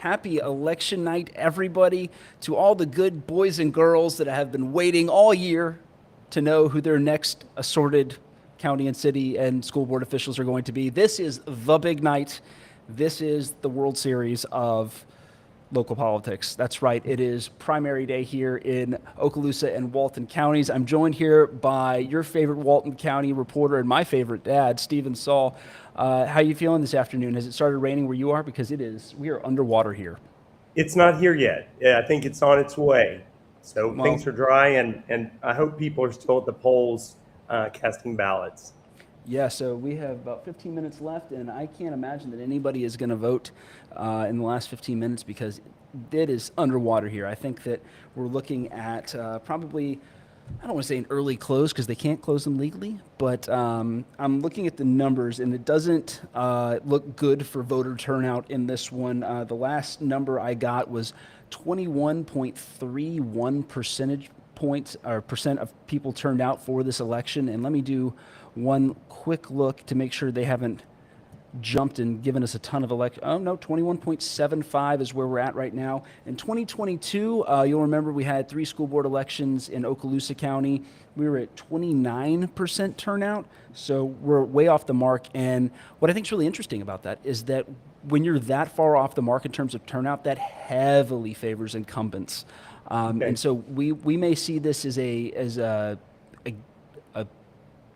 Happy election night, everybody. To all the good boys and girls that have been waiting all year to know who their next assorted county and city and school board officials are going to be. This is the big night. This is the World Series of local politics. That's right. It is primary day here in Okaloosa and Walton counties. I'm joined here by your favorite Walton County reporter and my favorite dad, Stephen Saul. How are you feeling this afternoon? Has it started raining where you are? Because it is. We are underwater here. It's not here yet. I think it's on its way. So things are dry, and I hope people are still at the polls casting ballots. Yeah, so we have about 15 minutes left, and I can't imagine that anybody is going to vote in the last 15 minutes because it is underwater here. I think that we're looking at probably, I don't want to say an early close because they can't close them legally, but I'm looking at the numbers, and it doesn't look good for voter turnout in this one. The last number I got was 21.31 percentage points or percent of people turned out for this election. And let me do one quick look to make sure they haven't jumped and given us a ton of election. Oh no, 21.75 is where we're at right now. In 2022, you'll remember we had 3 school board elections in Okaloosa County. We were at 29% turnout, so we're way off the mark. And what I think is really interesting about that is that when you're that far off the mark in terms of turnout, that heavily favors incumbents. And so we may see this as a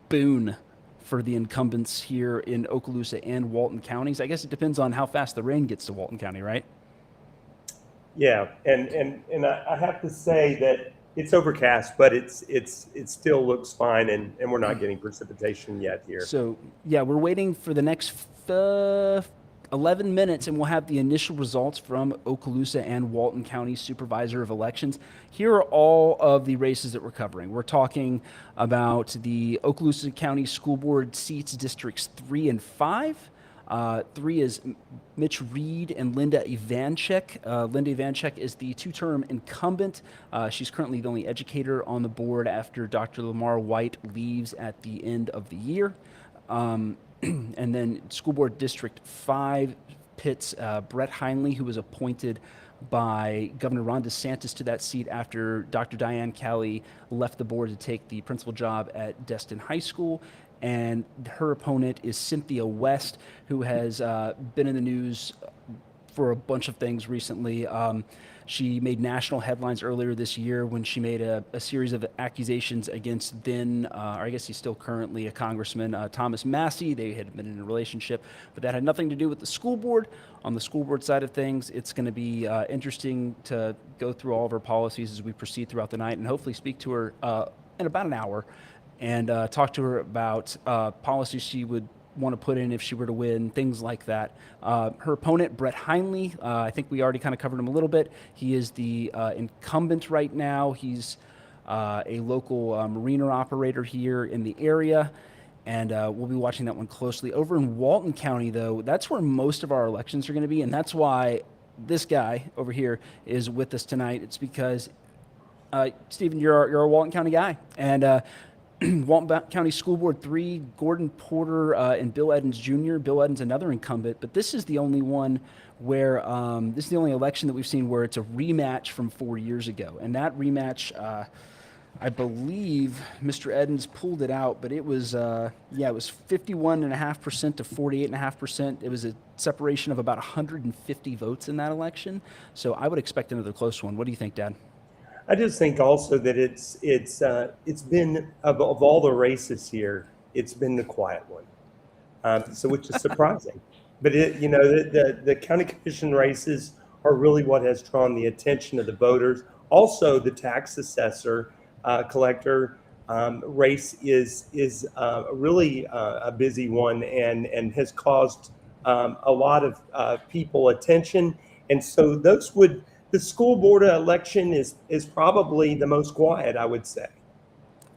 boon for the incumbents here in Okaloosa and Walton counties. I guess it depends on how fast the rain gets to Walton County, right? Yeah, and I have to say that it's overcast, but it still looks fine, and we're not getting precipitation yet here. So yeah, we're waiting for the next 11 minutes, and we'll have the initial results from Okaloosa and Walton County Supervisor of Elections. Here are all of the races that we're covering. We're talking about the Okaloosa County School Board seats, districts 3 and 5. 3 is Mitch Reed and Linda Ivanchek. Linda Ivanchek is the 2-term incumbent. She's currently the only educator on the board after Dr. Lamar White leaves at the end of the year. And then School Board District 5 pits Brett Hinely, who was appointed by Governor Ron DeSantis to that seat after Dr. Diane Calley left the board to take the principal job at Destin High School. And her opponent is Cynthia West, who has been in the news for a bunch of things recently. She made national headlines earlier this year when she made a series of accusations against then, or I guess he's still currently a congressman, Thomas Massey. They had been in a relationship, but that had nothing to do with the school board. On the school board side of things, it's going to be interesting to go through all of her policies as we proceed throughout the night and hopefully speak to her in about an hour and talk to her about policies she would want to put in if she were to win, things like that. Her opponent, Brett Hinely, I think we already kind of covered him a little bit. He is the incumbent right now. He's a local marina operator here in the area, and we'll be watching that one closely. Over in Walton County, though, that's where most of our elections are going to be, and that's why this guy over here is with us tonight. It's because, Stephen, you're a Walton County guy, and Walton County School Board 3, Gordon Porter and Bill Eddins Jr. Bill Eddins, another incumbent, but this is the only one where this is the only election that we've seen where it's a rematch from 4 years ago. And that rematch, I believe Mr. Eddins pulled it out, but it was, it was 51.5% to 48.5%. It was a separation of about 150 votes in that election. So I would expect another close one. What do you think, Dad? I just think also that it's been of all the races here, it's been the quiet one, so which is surprising. But the county commission races are really what has drawn the attention of the voters. Also, the tax assessor collector race is really a busy one and has caused a lot of people attention, and so the school board election is probably the most quiet, I would say.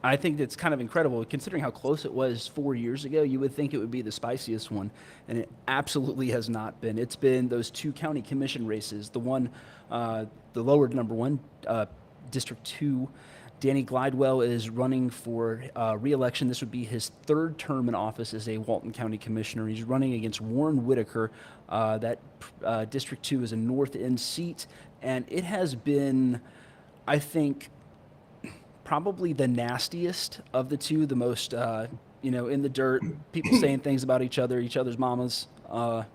I think that's kind of incredible. Considering how close it was 4 years ago, you would think it would be the spiciest one, and it absolutely has not been. It's been those 2 county commission races, the one, the lower number 1, District 2. Danny Glidewell is running for re-election. This would be his 3rd term in office as a Walton County Commissioner. He's running against Warren Whitaker, That District 2 is a North End seat, and it has been, I think, probably the nastiest of the two, the most, in the dirt, people saying things about each other's mamas,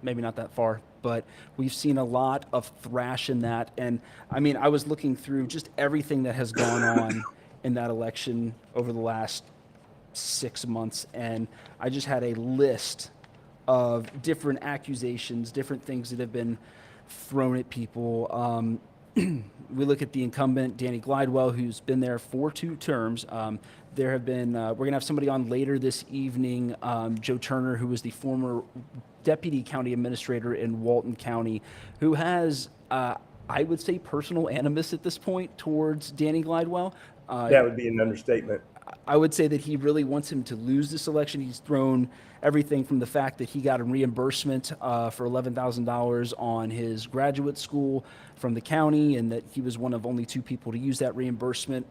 maybe not that far, but we've seen a lot of thrash in that. And I mean, I was looking through just everything that has gone on in that election over the last 6 months, and I just had a list of different accusations, different things that have been thrown at people. We look at the incumbent, Danny Glidewell, who's been there for 2 terms. There have been, we're going to have somebody on later this evening, Joe Turner, who was the former deputy county administrator in Walton County, who has, I would say, personal animus at this point towards Danny Glidewell. That would be an understatement. I would say that he really wants him to lose this election. He's thrown everything from the fact that he got a reimbursement for $11,000 on his graduate school from the county, and that he was one of only 2 people to use that reimbursement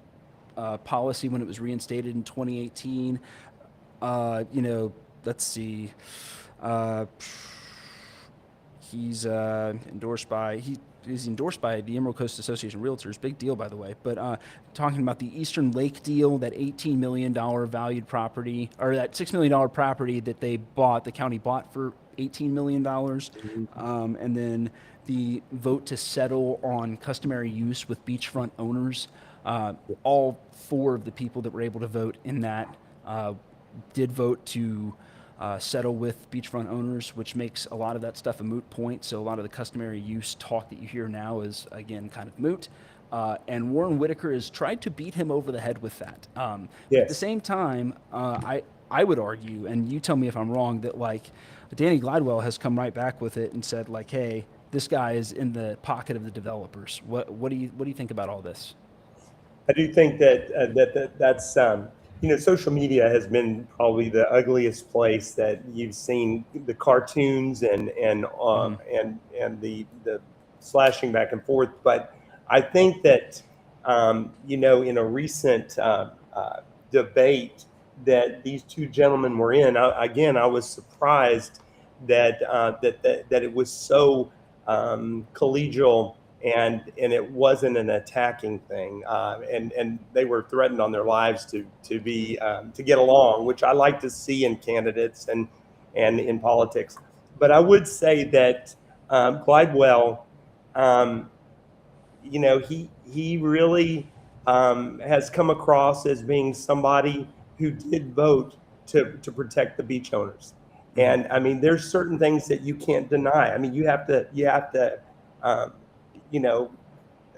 policy when it was reinstated in 2018. Let's see. He's endorsed by the Emerald Coast Association of Realtors. Big deal, by the way. But talking about the Eastern Lake deal, that $18 million valued property, or that $6 million property that they bought, the county bought for $18 million. And then the vote to settle on customary use with beachfront owners. All 4 of the people that were able to vote in that did vote to settle with beachfront owners, which makes a lot of that stuff a moot point. So a lot of the customary use talk that you hear now is, again, kind of moot. And Warren Whitaker has tried to beat him over the head with that. Yes. At the same time, I would argue, and you tell me if I'm wrong, that like Danny Glidewell has come right back with it and said like, hey, this guy is in the pocket of the developers. What do you think about all this? I do think that's social media has been probably the ugliest place that you've seen the cartoons and the slashing back and forth. But I think that in a recent debate that these 2 gentlemen were in, I was surprised that it was so collegial. And it wasn't an attacking thing, and they were threatened on their lives to get along, which I like to see in candidates and in politics. But I would say that Glidewell, he really has come across as being somebody who did vote to protect the beach owners, and I mean, there's certain things that you can't deny. I mean, you have to.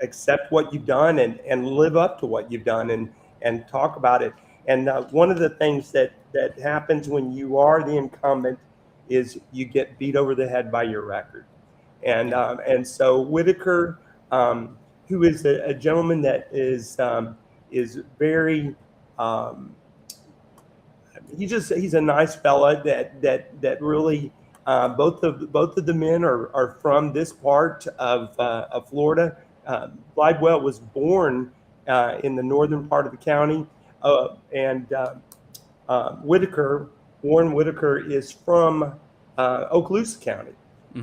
Accept what you've done and live up to what you've done and talk about it. And one of the things that happens when you are the incumbent is you get beat over the head by your record. And so Whitaker, who is a gentleman that is very, he's a nice fella that really, both of the men are from this part of Florida. Glidewell was born in the northern part of the county, and Warren Whitaker is from Okaloosa County,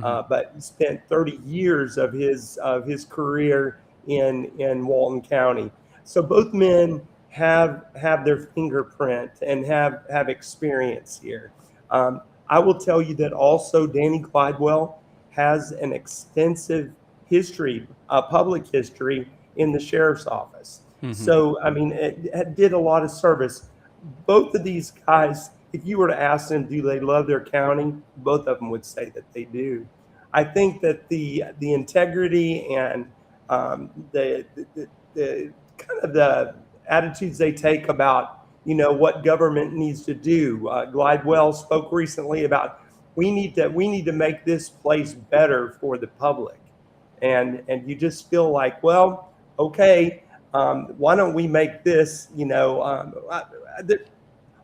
but spent 30 years of his career in Walton County. So both men have their fingerprint and have experience here. I will tell you that also Danny Glidewell has an extensive history, public history in the sheriff's office. So, I mean, it did a lot of service. Both of these guys, if you were to ask them, do they love their county? Both of them would say that they do. I think that the integrity and the kind of the attitudes they take about what government needs to do. Glidewell spoke recently about we need to make this place better for the public, and you just feel like, well, okay, why don't we make this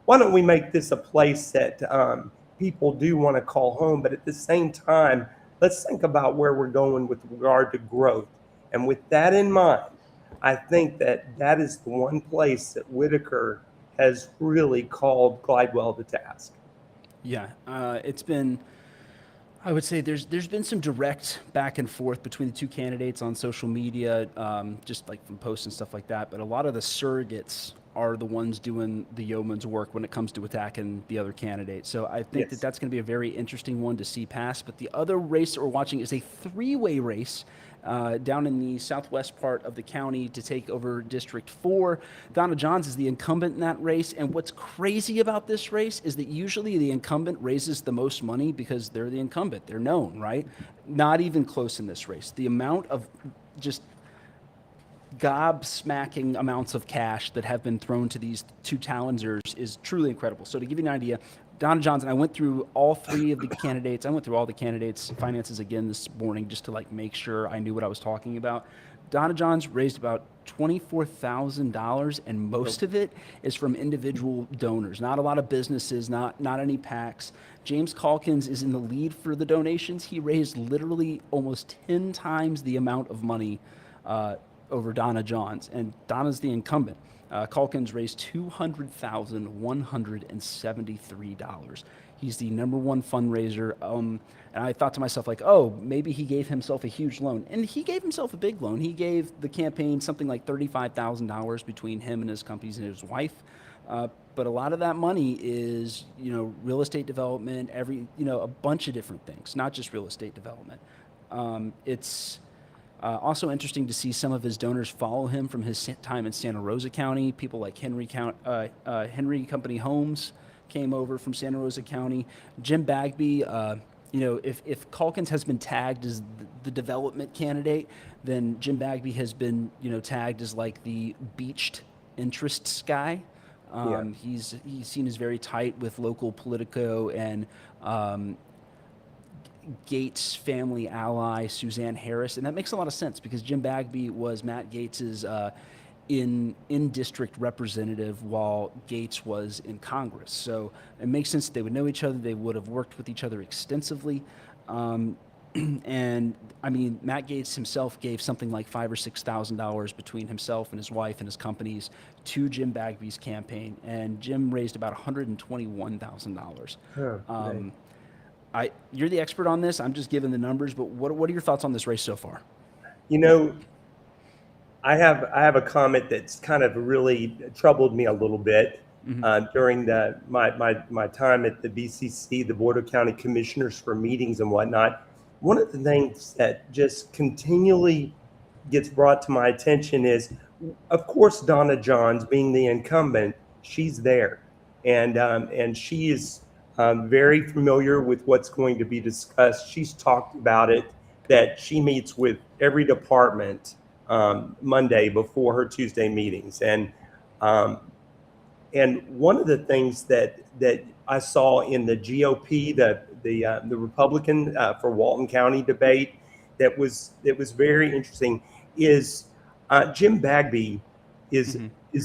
why don't we make this a place that people do want to call home, but at the same time, let's think about where we're going with regard to growth. And with that in mind, I think that is the one place that Whitaker has really called Glidewell to task. Yeah, it's been I would say there's been some direct back and forth between the two candidates on social media, just like from posts and stuff like that. But a lot of the surrogates are the ones doing the yeoman's work when it comes to attacking the other candidate. So I think that Yes. that's going to be a very interesting one to see pass. But the other race that we're watching is a three-way race down in the southwest part of the county to take over District 4. Donna Johns is the incumbent in that race. And what's crazy about this race is that usually the incumbent raises the most money because they're the incumbent. They're known, right? Not even close in this race. The amount of just gobsmacking amounts of cash that have been thrown to these two challengers is truly incredible. So to give you an idea, Donna Johnson, I went through all three of the candidates. I went through all the candidates' finances again this morning just to like make sure I knew what I was talking about. Donna Johns raised about $24,000, and most of it is from individual donors. Not a lot of businesses, not any PACs. James Calkins is in the lead for the donations. He raised literally almost 10 times the amount of money over Donna Johns, and Donna's the incumbent. Calkins raised $200,173. He's the number one fundraiser. And I thought to myself, like, oh, maybe he gave himself a huge loan. And he gave himself a big loan. He gave the campaign something like $35,000 between him and his companies and his wife. But a lot of that money is, real estate development, a bunch of different things, not just real estate development. It's also interesting to see some of his donors follow him from his time in Santa Rosa County. People like Henry Company Homes came over from Santa Rosa County. Jim Bagby, if Calkins has been tagged as the development candidate, then Jim Bagby has been, tagged as like the beached interests guy. He's seen as very tight with local Politico and Gates' family ally, Suzanne Harris. And that makes a lot of sense because Jim Bagby was Matt Gates's in-district representative while Gates was in Congress. So it makes sense that they would know each other. They would have worked with each other extensively. And I mean, Matt Gates himself gave something like $5,000 or $6,000 between himself and his wife and his companies to Jim Bagby's campaign. And Jim raised about $121,000. You're the expert on this. I'm just giving the numbers, but what are your thoughts on this race so far? I have a comment that's kind of really troubled me a little bit during my time at the BCC, the Board of County Commissioners, for meetings and whatnot. One of the things that just continually gets brought to my attention is, of course, Donna Johns, being the incumbent, she's there, and she is very familiar with what's going to be discussed. She's talked about it, that she meets with every department Monday before her Tuesday meetings. And one of the things that I saw in the GOP, the Republican for Walton County debate, that was very interesting, is Jim Bagby is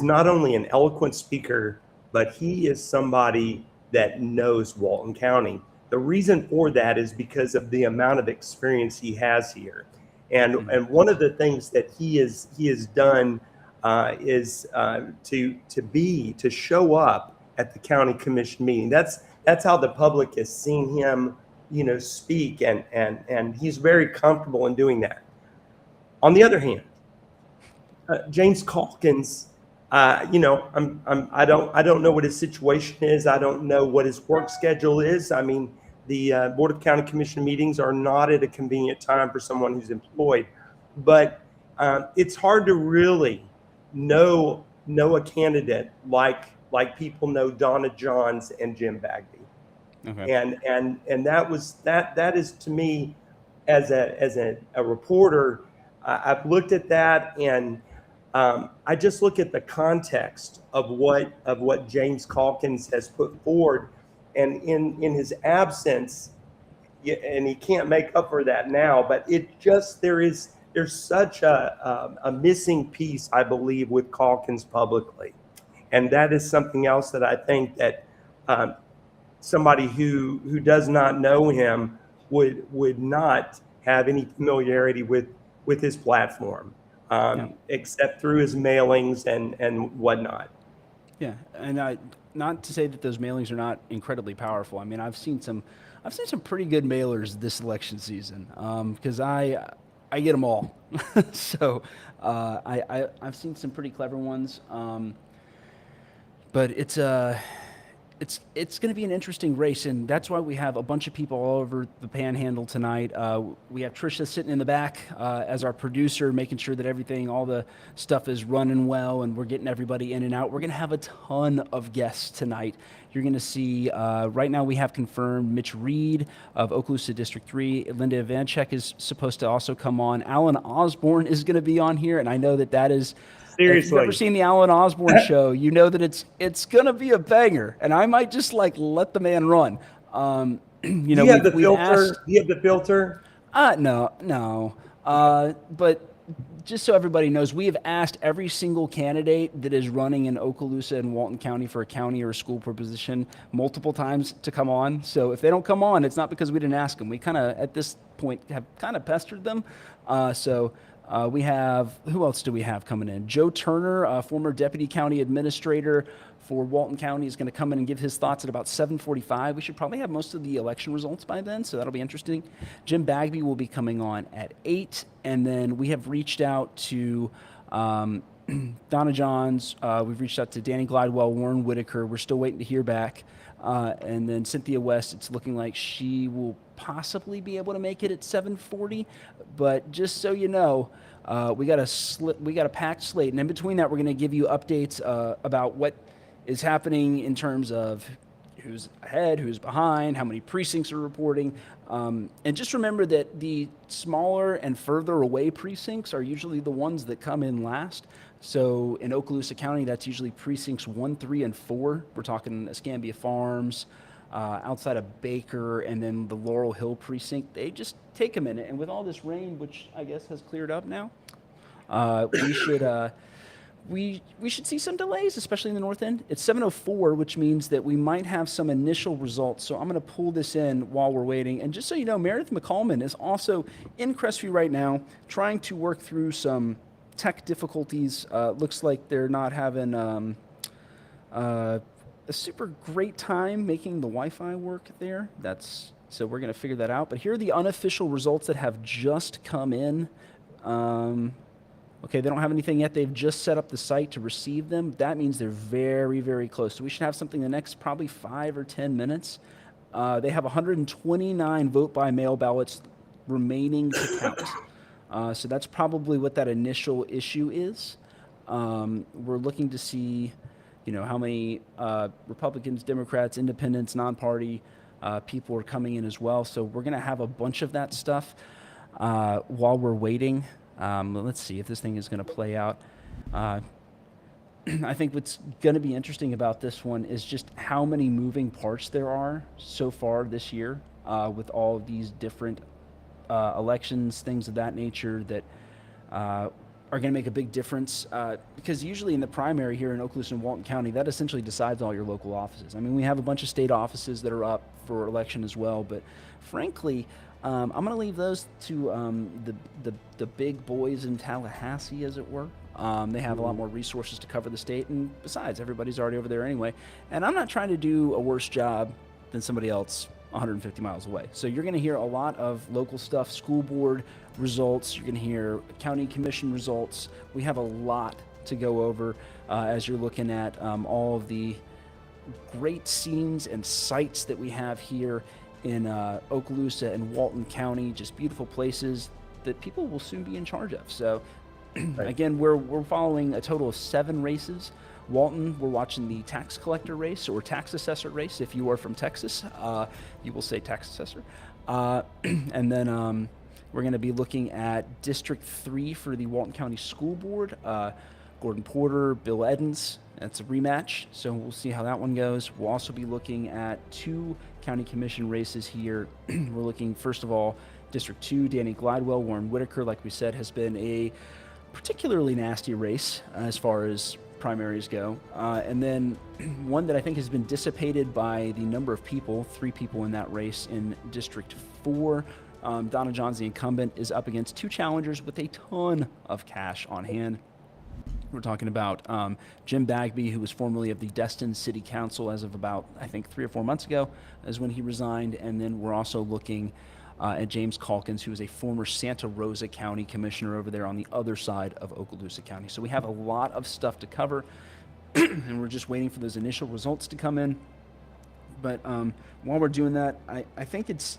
not only an eloquent speaker, but he is somebody that knows Walton County. The reason for that is because of the amount of experience he has here. And one of the things that he has done is to show up at the county commission meeting. That's how the public has seen him, speak, and he's very comfortable in doing that. On the other hand, James Calkins, I don't know what his situation is. I don't know what his work schedule is. I mean, the Board of County Commission meetings are not at a convenient time for someone who's employed, but it's hard to really know a candidate like people know Donna Johns and Jim Bagby. Okay. And that is, to me, as a reporter, I've looked at that, and I just look at the context of what James Calkins has put forward. And in his absence, and he can't make up for that now, but there's such a missing piece, I believe, with Calkins publicly. And that is something else that I think that somebody who does not know him would not have any familiarity with his platform, except through his mailings and whatnot. Yeah, and not to say that those mailings are not incredibly powerful. I mean, I've seen some I've seen some pretty good mailers this election season because I get them all. So I've seen some pretty clever ones, but it's going to be an interesting race, and that's why we have a bunch of people all over the Panhandle tonight. We have Trisha sitting in the back as our producer, making sure that all the stuff is running well, and we're getting everybody in and out. We're going to have a ton of guests tonight. You're going to see, right now we have confirmed Mitch Reed of Okaloosa District 3. Linda Ivanchek is supposed to also come on. Alan Osborne is going to be on here, and I know that is... Seriously. If you've ever seen the Alan Osborne show, you know that it's going to be a banger, and I might just let the man run. Do you have the filter? Do you have the filter? No. But just so everybody knows, we have asked every single candidate that is running in Okaloosa and Walton County for a county or a school board position multiple times to come on. So if they don't come on, it's not because we didn't ask them. We kind of, at this point, have kind of pestered them. We have, who else do we have coming in? Joe Turner, former deputy county administrator for Walton County, is going to come in and give his thoughts at about 7:45. We should probably have most of the election results by then, so that'll be interesting. Jim Bagby will be coming on at 8, and then we have reached out to Donna Johns. We've reached out to Danny Glidewell, Warren Whitaker. We're still waiting to hear back. And then Cynthia West, it's looking like she will possibly be able to make it at 7:40. But just so you know, we got a packed slate, and in between that, we're going to give you updates about what is happening in terms of who's ahead, who's behind, how many precincts are reporting. And just remember that the smaller and further away precincts are usually the ones that come in last. So in Okaloosa County, that's usually precincts 1, 3, and 4. We're talking Escambia Farms, outside of Baker, and then the Laurel Hill precinct. They just take a minute. And with all this rain, which I guess has cleared up now, we should see some delays, especially in the north end. It's 7:04, which means that we might have some initial results. So I'm going to pull this in while we're waiting. And just so you know, Meredith McCallman is also in Crestview right now, trying to work through some tech difficulties. Looks like they're not having a super great time making the Wi-Fi work there. So we're going to figure that out. But here are the unofficial results that have just come in. Okay, they don't have anything yet. They've just set up the site to receive them. That means they're very, very close. So we should have something in the next probably 5 or 10 minutes. They have 129 vote-by-mail ballots remaining to count. So that's probably what that initial issue is. We're looking to see, how many Republicans, Democrats, independents, non-party people are coming in as well. So we're going to have a bunch of that stuff while we're waiting. Let's see if this thing is going to play out. I think what's going to be interesting about this one is just how many moving parts there are so far this year with all of these different elections, things of that nature that are going to make a big difference. Because usually in the primary here in Okaloosa and Walton County, that essentially decides all your local offices. I mean, we have a bunch of state offices that are up for election as well, but frankly, I'm going to leave those to the big boys in Tallahassee, as it were. They have a lot more resources to cover the state, and besides, everybody's already over there anyway. And I'm not trying to do a worse job than somebody else 150 miles away. So you're going to hear a lot of local stuff, school board results. You're going to hear county commission results. We have a lot to go over as you're looking at all of the great scenes and sites that we have here in Okaloosa and Walton County, just beautiful places that people will soon be in charge of. So right. Again, we're following a total of 7 races. Walton, we're watching the tax collector race or tax assessor race. If you are from Texas, you will say tax assessor. And then we're going to be looking at District 3 for the Walton County School Board. Gordon Porter, Bill Eddins. That's a rematch, so we'll see how that one goes. We'll also be looking at 2 county commission races here. We're looking, first of all, District 2, Danny Glidewell, Warren Whitaker, like we said, has been a particularly nasty race as far as primaries go. And then one that I think has been dissipated by the number of people, 3 people in that race in District 4. Donna Johns, the incumbent, is up against 2 challengers with a ton of cash on hand. We're talking about Jim Bagby, who was formerly of the Destin City Council as of about, I think, 3 or 4 months ago, is when he resigned. And then we're also looking at James Calkins, who is a former Santa Rosa County commissioner over there on the other side of Okaloosa County. So we have a lot of stuff to cover, and we're just waiting for those initial results to come in. But while we're doing that, I think it's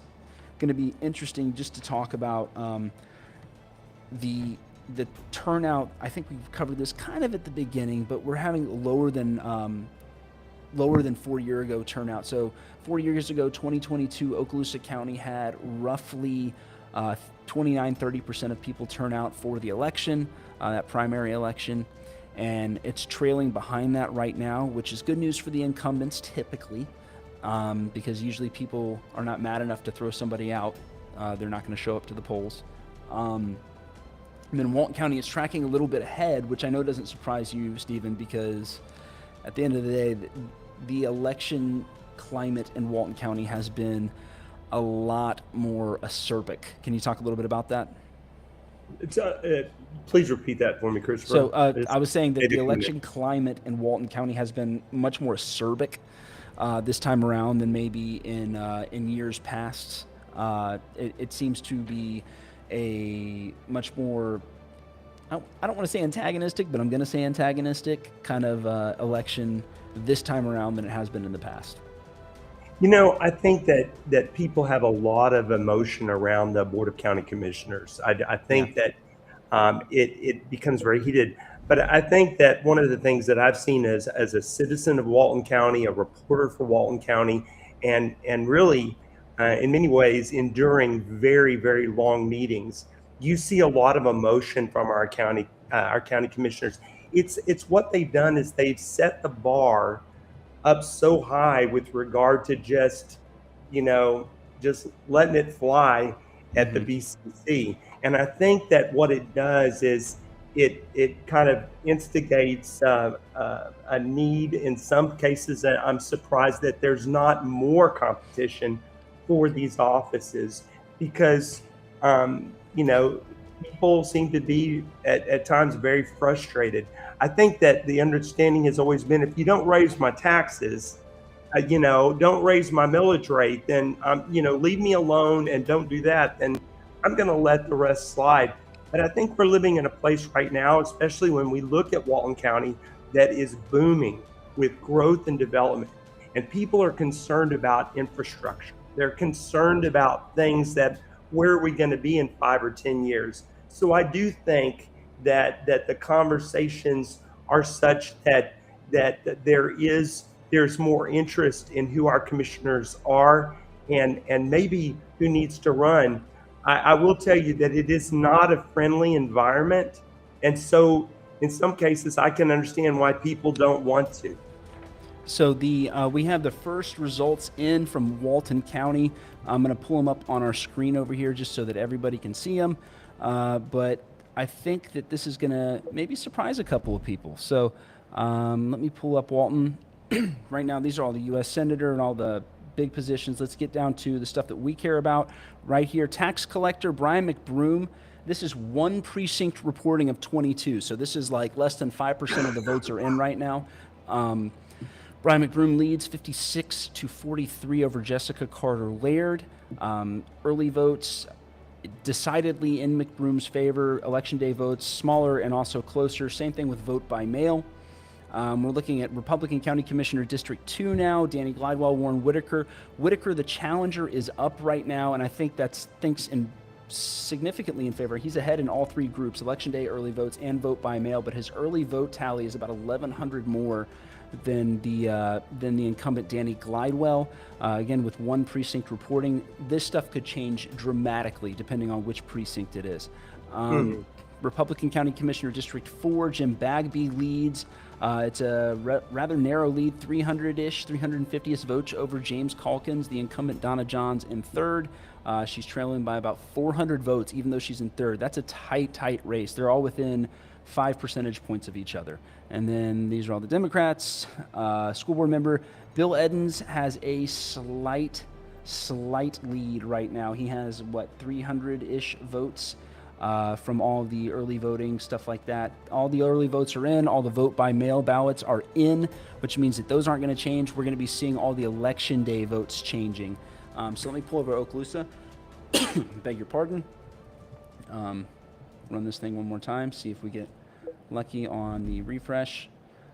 going to be interesting just to talk about the turnout. I think we've covered this kind of at the beginning, but we're having lower than 4 year ago turnout. So 4 years ago, 2022, Okaloosa County had roughly 29-30% of people turn out for the election, that primary election, and it's trailing behind that right now, which is good news for the incumbents typically, because usually people are not mad enough to throw somebody out. They're not going to show up to the polls. And then Walton County is tracking a little bit ahead, which I know doesn't surprise you, Stephen, because at the end of the day, the election climate in Walton County has been a lot more acerbic. Can you talk a little bit about that? Please repeat that for me, Christopher. So I was saying that the election climate in Walton County has been much more acerbic this time around than maybe in years past. It seems to be a much more, I don't want to say antagonistic, but I'm going to say antagonistic kind of election this time around than it has been in the past. You know, I think that people have a lot of emotion around the Board of County Commissioners. I think that it becomes very heated. But I think that one of the things that I've seen as a citizen of Walton County, a reporter for Walton County, and really in many ways enduring very, very long meetings, you see a lot of emotion from our county commissioners. It's what they've done is they've set the bar up so high with regard to just letting it fly at the BCC. And I think that what it does is it kind of instigates a need in some cases. That I'm surprised that there's not more competition for these offices, because people seem to be at times very frustrated. I think that the understanding has always been, if you don't raise my taxes, don't raise my millage rate, then leave me alone and don't do that, then I'm going to let the rest slide. But I think we're living in a place right now, especially when we look at Walton County, that is booming with growth and development, and people are concerned about infrastructure. They're concerned about things that, where are we going to be in 5 or 10 years? So I do think that the conversations are such that there's more interest in who our commissioners are and maybe who needs to run. I will tell you that it is not a friendly environment, and so in some cases I can understand why people don't want to. So we have the first results in from Walton County. I'm going to pull them up on our screen over here just so that everybody can see them. But I think that this is going to maybe surprise a couple of people. So let me pull up Walton. Right now, these are all the U.S. Senator and all the big positions. Let's get down to the stuff that we care about right here. Tax collector Brian McBroom. This is one precinct reporting of 22. So this is like less than 5% of the votes are in right now. Brian McBroom leads 56-43 over Jessica Carter Laird. Early votes decidedly in McBroom's favor. Election day votes smaller and also closer. Same thing with vote by mail. We're looking at Republican County Commissioner District 2 now. Danny Glidewell, Warren Whitaker. Whitaker, the challenger, is up right now, and I think that's significantly in favor. He's ahead in all three groups: election day, early votes, and vote by mail. But his early vote tally is about 1,100 more than the incumbent Danny Glidewell. Again, with one precinct reporting, this stuff could change dramatically depending on which precinct it is. Republican County Commissioner District 4, Jim Bagby leads. It's a rather narrow lead, 300-ish, 350-ish votes over James Calkins. The incumbent Donna Johns in third. She's trailing by about 400 votes, even though she's in third. That's a tight race. They're all within 5 percentage points of each other. And then these are all the Democrats. School board member Bill Eddins has a slight lead right now. He has, 300-ish votes from all the early voting, stuff like that. All the early votes are in. All the vote by mail ballots are in, which means that those aren't going to change. We're going to be seeing all the election day votes changing. So let me pull over Okaloosa. Beg your pardon. Run this thing one more time, see if we get lucky on the refresh.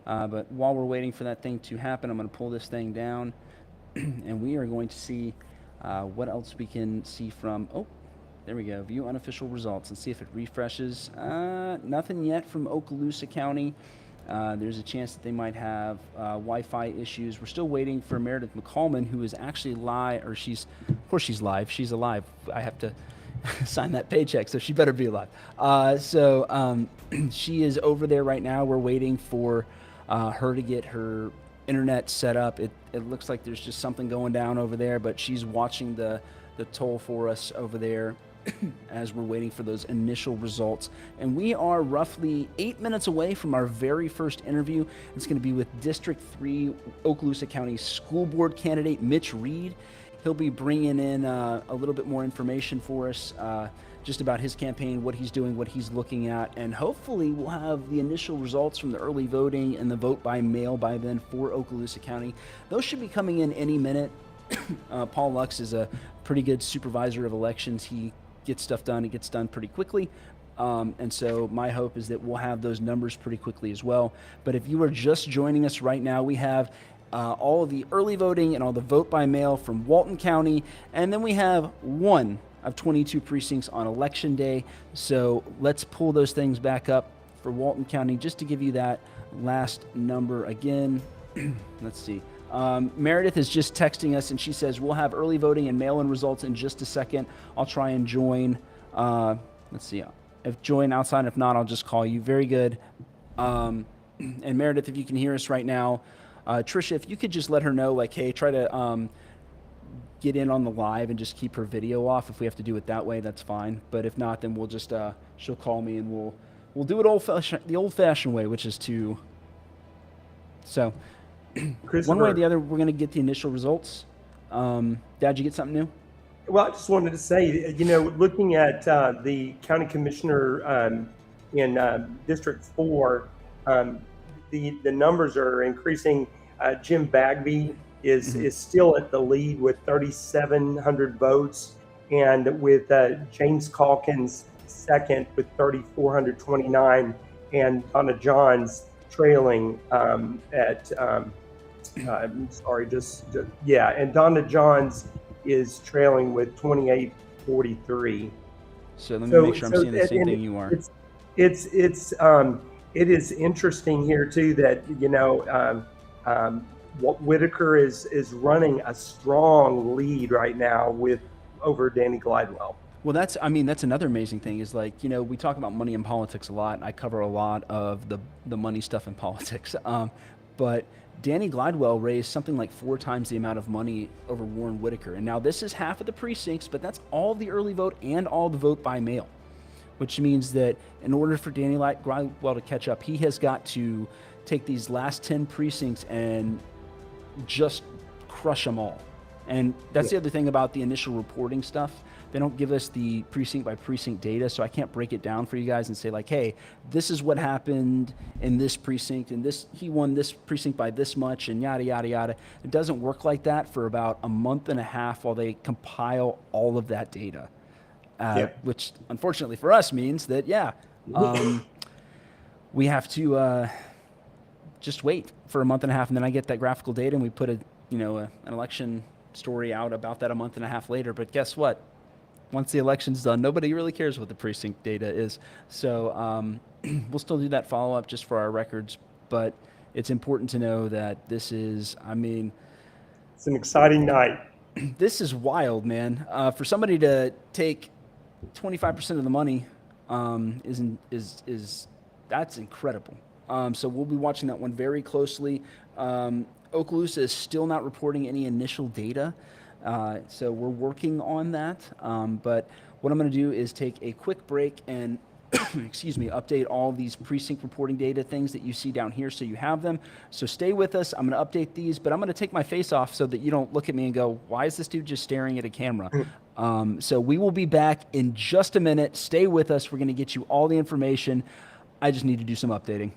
But while we're waiting for that thing to happen, I'm going to pull this thing down, and we are going to see what else we can see from, oh, there we go, view unofficial results, and see if it refreshes. Nothing yet from Okaloosa County. There's a chance that they might have Wi-Fi issues. We're still waiting for Meredith McCallman, who is actually live, or of course she's live. She's alive. I have to sign that paycheck, so she better be alive. She is over there right now. We're waiting for her to get her internet set up. It looks like there's just something going down over there, but she's watching the toll for us over there as we're waiting for those initial results. And we are roughly 8 minutes away from our very first interview. It's going to be with District 3 Okaloosa County School Board candidate Mitch Reed. He'll be bringing in a little bit more information for us just about his campaign, what he's doing, what he's looking at, and hopefully we'll have the initial results from the early voting and the vote by mail by then for Okaloosa County. Those should be coming in any minute. Paul Lux is a pretty good supervisor of elections. He gets stuff done. It gets done pretty quickly. And so my hope is that we'll have those numbers pretty quickly as well. But if you are just joining us right now, we have all of the early voting and all the vote by mail from Walton County. And then we have one of 22 precincts on election day. So let's pull those things back up for Walton County just to give you that last number again. Let's see. Meredith is just texting us, and she says, we'll have early voting and mail-in results in just a second. I'll try and join. Let's see. If join outside, if not, I'll just call you. Very good. And Meredith, if you can hear us right now, Trisha, if you could just let her know, like, hey, try to get in on the live and just keep her video off. If we have to do it that way, that's fine. But if not, then we'll just she'll call me and we'll do it the old-fashioned way, which is to one way or the other, we're going to get the initial results. Dad, you get something new? Well, I just wanted to say, looking at the county commissioner in District 4, the numbers are increasing. Jim Bagby is still at the lead with 3,700 votes, and with James Calkins second with 3,429, and Donna Johns trailing and Donna Johns is trailing with 2,843. So let me make sure I'm seeing the same thing you are. It is interesting here too that Whitaker is running a strong lead right now over Danny Glidewell. Well, that's another amazing thing is, like, we talk about money in politics a lot, and I cover a lot of the money stuff in politics. But Danny Glidewell raised something like 4 times the amount of money over Warren Whitaker. And now this is half of the precincts, but that's all the early vote and all the vote by mail, which means that in order for Danny Glidewell to catch up, he has got to take these last 10 precincts and just crush them all. And that's the other thing about the initial reporting stuff. They don't give us the precinct by precinct data, so I can't break it down for you guys and say, like, hey, this is what happened in this precinct, and he won this precinct by this much, and yada, yada, yada. It doesn't work like that for about a month and a half while they compile all of that data, which unfortunately for us means that, we have to just wait for a month and a half, and then I get that graphical data, and we put an election story out about that a month and a half later. But guess what? Once the election's done, nobody really cares what the precinct data is. So we'll still do that follow-up just for our records. But it's important to know that this is, it's an exciting night. This is wild, man. For somebody to take 25% of the money is that's incredible. So we'll be watching that one very closely. Okaloosa is still not reporting any initial data. So we're working on that. But what I'm going to do is take a quick break and excuse me, update all these precinct reporting data things that you see down here so you have them. So stay with us. I'm going to update these, but I'm going to take my face off so that you don't look at me and go, why is this dude just staring at a camera? So we will be back in just a minute. Stay with us. We're going to get you all the information. I just need to do some updating.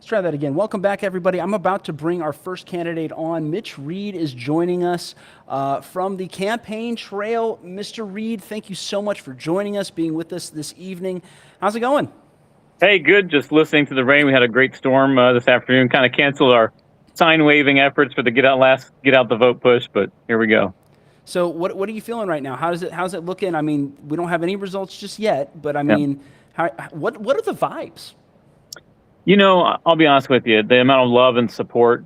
Let's try that again. Welcome back, everybody. I'm about to bring our first candidate on. Mitch Reed is joining us from the campaign trail. Mr. Reed, thank you so much for joining us, being with us this evening. How's it going? Hey, good. Just listening to the rain. We had a great storm this afternoon. Kind of canceled our sign waving efforts for the get out the vote push, but here we go. So what are you feeling right now? How's it looking? I mean, we don't have any results just yet, but I mean, what are the vibes? You know, I'll be honest with you. The amount of love and support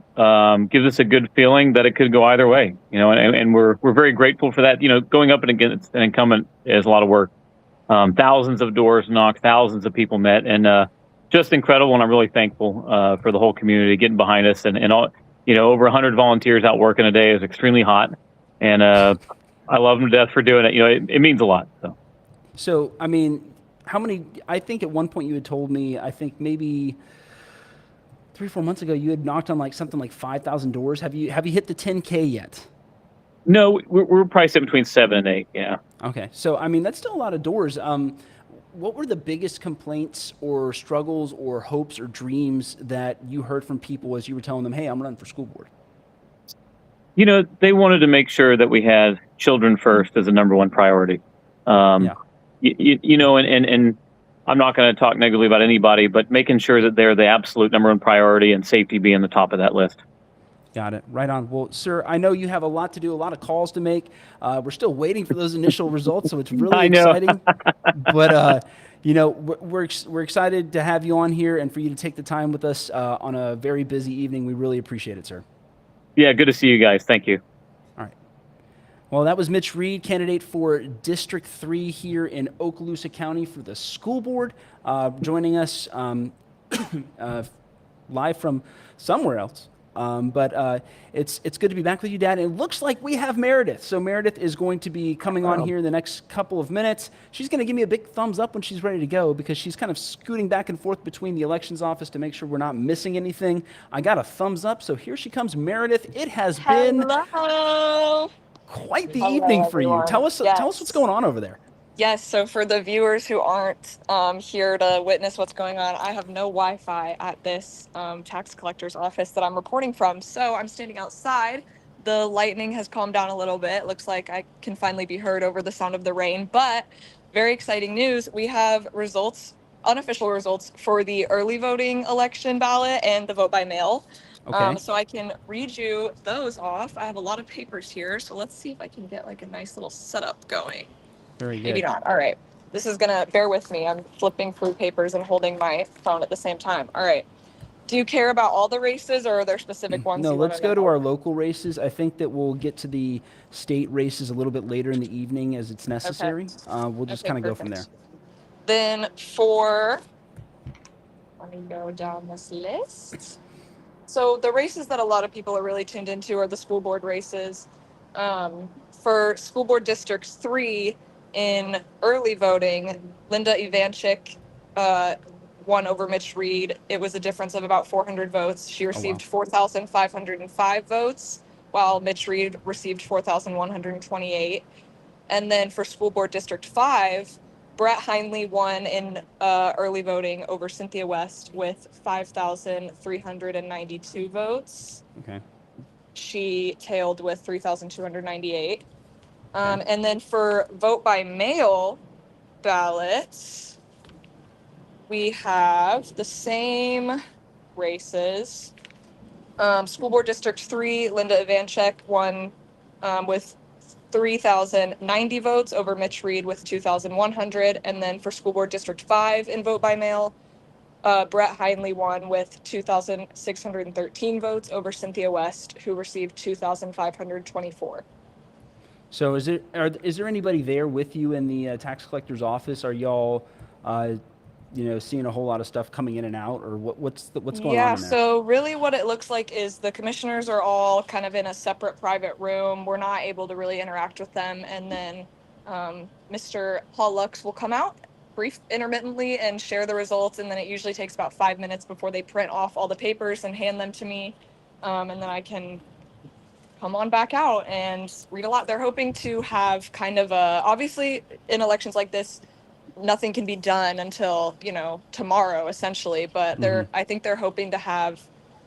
gives us a good feeling that it could go either way. You know, and we're very grateful for that. You know, going up against an incumbent is a lot of work. Thousands of doors knocked, thousands of people met, and just incredible. And I'm really thankful for the whole community getting behind us, and all. You know, over 100 volunteers out working a day is extremely hot, and I love them to death for doing it. You know, it means a lot. So I mean, how many? I think at one point you had told me, I think maybe 3 or 4 months ago, you had knocked on like something like 5,000 doors. Have you hit the 10K yet? No, we're probably sitting between 7 and 8. Yeah. Okay, so I mean that's still a lot of doors. what were the biggest complaints or struggles or hopes or dreams that you heard from people as you were telling them, hey, I'm running for school board? They wanted to make sure that we had children first as a number one priority. Yeah. And I'm not going to talk negatively about anybody, but making sure that they're the absolute number one priority and safety being the top of that list. Got it. Right on. Well, sir, I know you have a lot to do, a lot of calls to make. We're still waiting for those initial results, so it's really exciting. But, we're excited to have you on here and for you to take the time with us on a very busy evening. We really appreciate it, sir. Yeah, good to see you guys. Thank you. All right. Well, that was Mitch Reed, candidate for District 3 here in Okaloosa County for the school board, joining us live from somewhere else. But it's good to be back with you, Dad. And it looks like we have Meredith. So Meredith is going to be coming on here in the next couple of minutes. She's going to give me a big thumbs up when she's ready to go because she's kind of scooting back and forth between the elections office to make sure we're not missing anything. I got a thumbs up. So here she comes, Meredith. It has been quite the evening for you. Tell us what's going on over there. Yes, so for the viewers who aren't here to witness what's going on, I have no Wi-Fi at this tax collector's office that I'm reporting from. So I'm standing outside. The lightning has calmed down a little bit. Looks like I can finally be heard over the sound of the rain. But very exciting news. We have results, unofficial results for the early voting election ballot and the vote by mail. Okay. So I can read you those off. I have a lot of papers here. So let's see if I can get like a nice little setup going. Very good. Maybe not. All right. This is going to bear with me. I'm flipping through papers and holding my phone at the same time. All right. Do you care about all the races or are there specific ones? No, let's go to our local races. I think that we'll get to the state races a little bit later in the evening as it's necessary. Okay. We'll just kind of go from there. Then let me go down this list. So the races that a lot of people are really tuned into are the school board races. For school board districts 3, in early voting, Linda Ivanchek won over Mitch Reed. It was a difference of about 400 votes. She received 4,505 votes, while Mitch Reed received 4,128. And then for school board district 5, Brett Hinely won in early voting over Cynthia West with 5,392 votes. Okay. She tailed with 3,298. And then for vote by mail ballots, we have the same races. School Board District 3, Linda Evanchyk won with 3,090 votes over Mitch Reed with 2,100. And then for School Board District 5 in vote by mail, Brett Hinely won with 2,613 votes over Cynthia West, who received 2,524. So is there anybody there with you in the tax collector's office? Are y'all, seeing a whole lot of stuff coming in and out, or what's going on in there? Yeah, so really what it looks like is the commissioners are all kind of in a separate private room. We're not able to really interact with them. And then Mr. Paul Lux will come out, brief intermittently, and share the results. And then it usually takes about 5 minutes before they print off all the papers and hand them to me. And then I can come on back out and read a lot. They're hoping to have kind of obviously in elections like this, nothing can be done until, tomorrow essentially, but I think they're hoping to have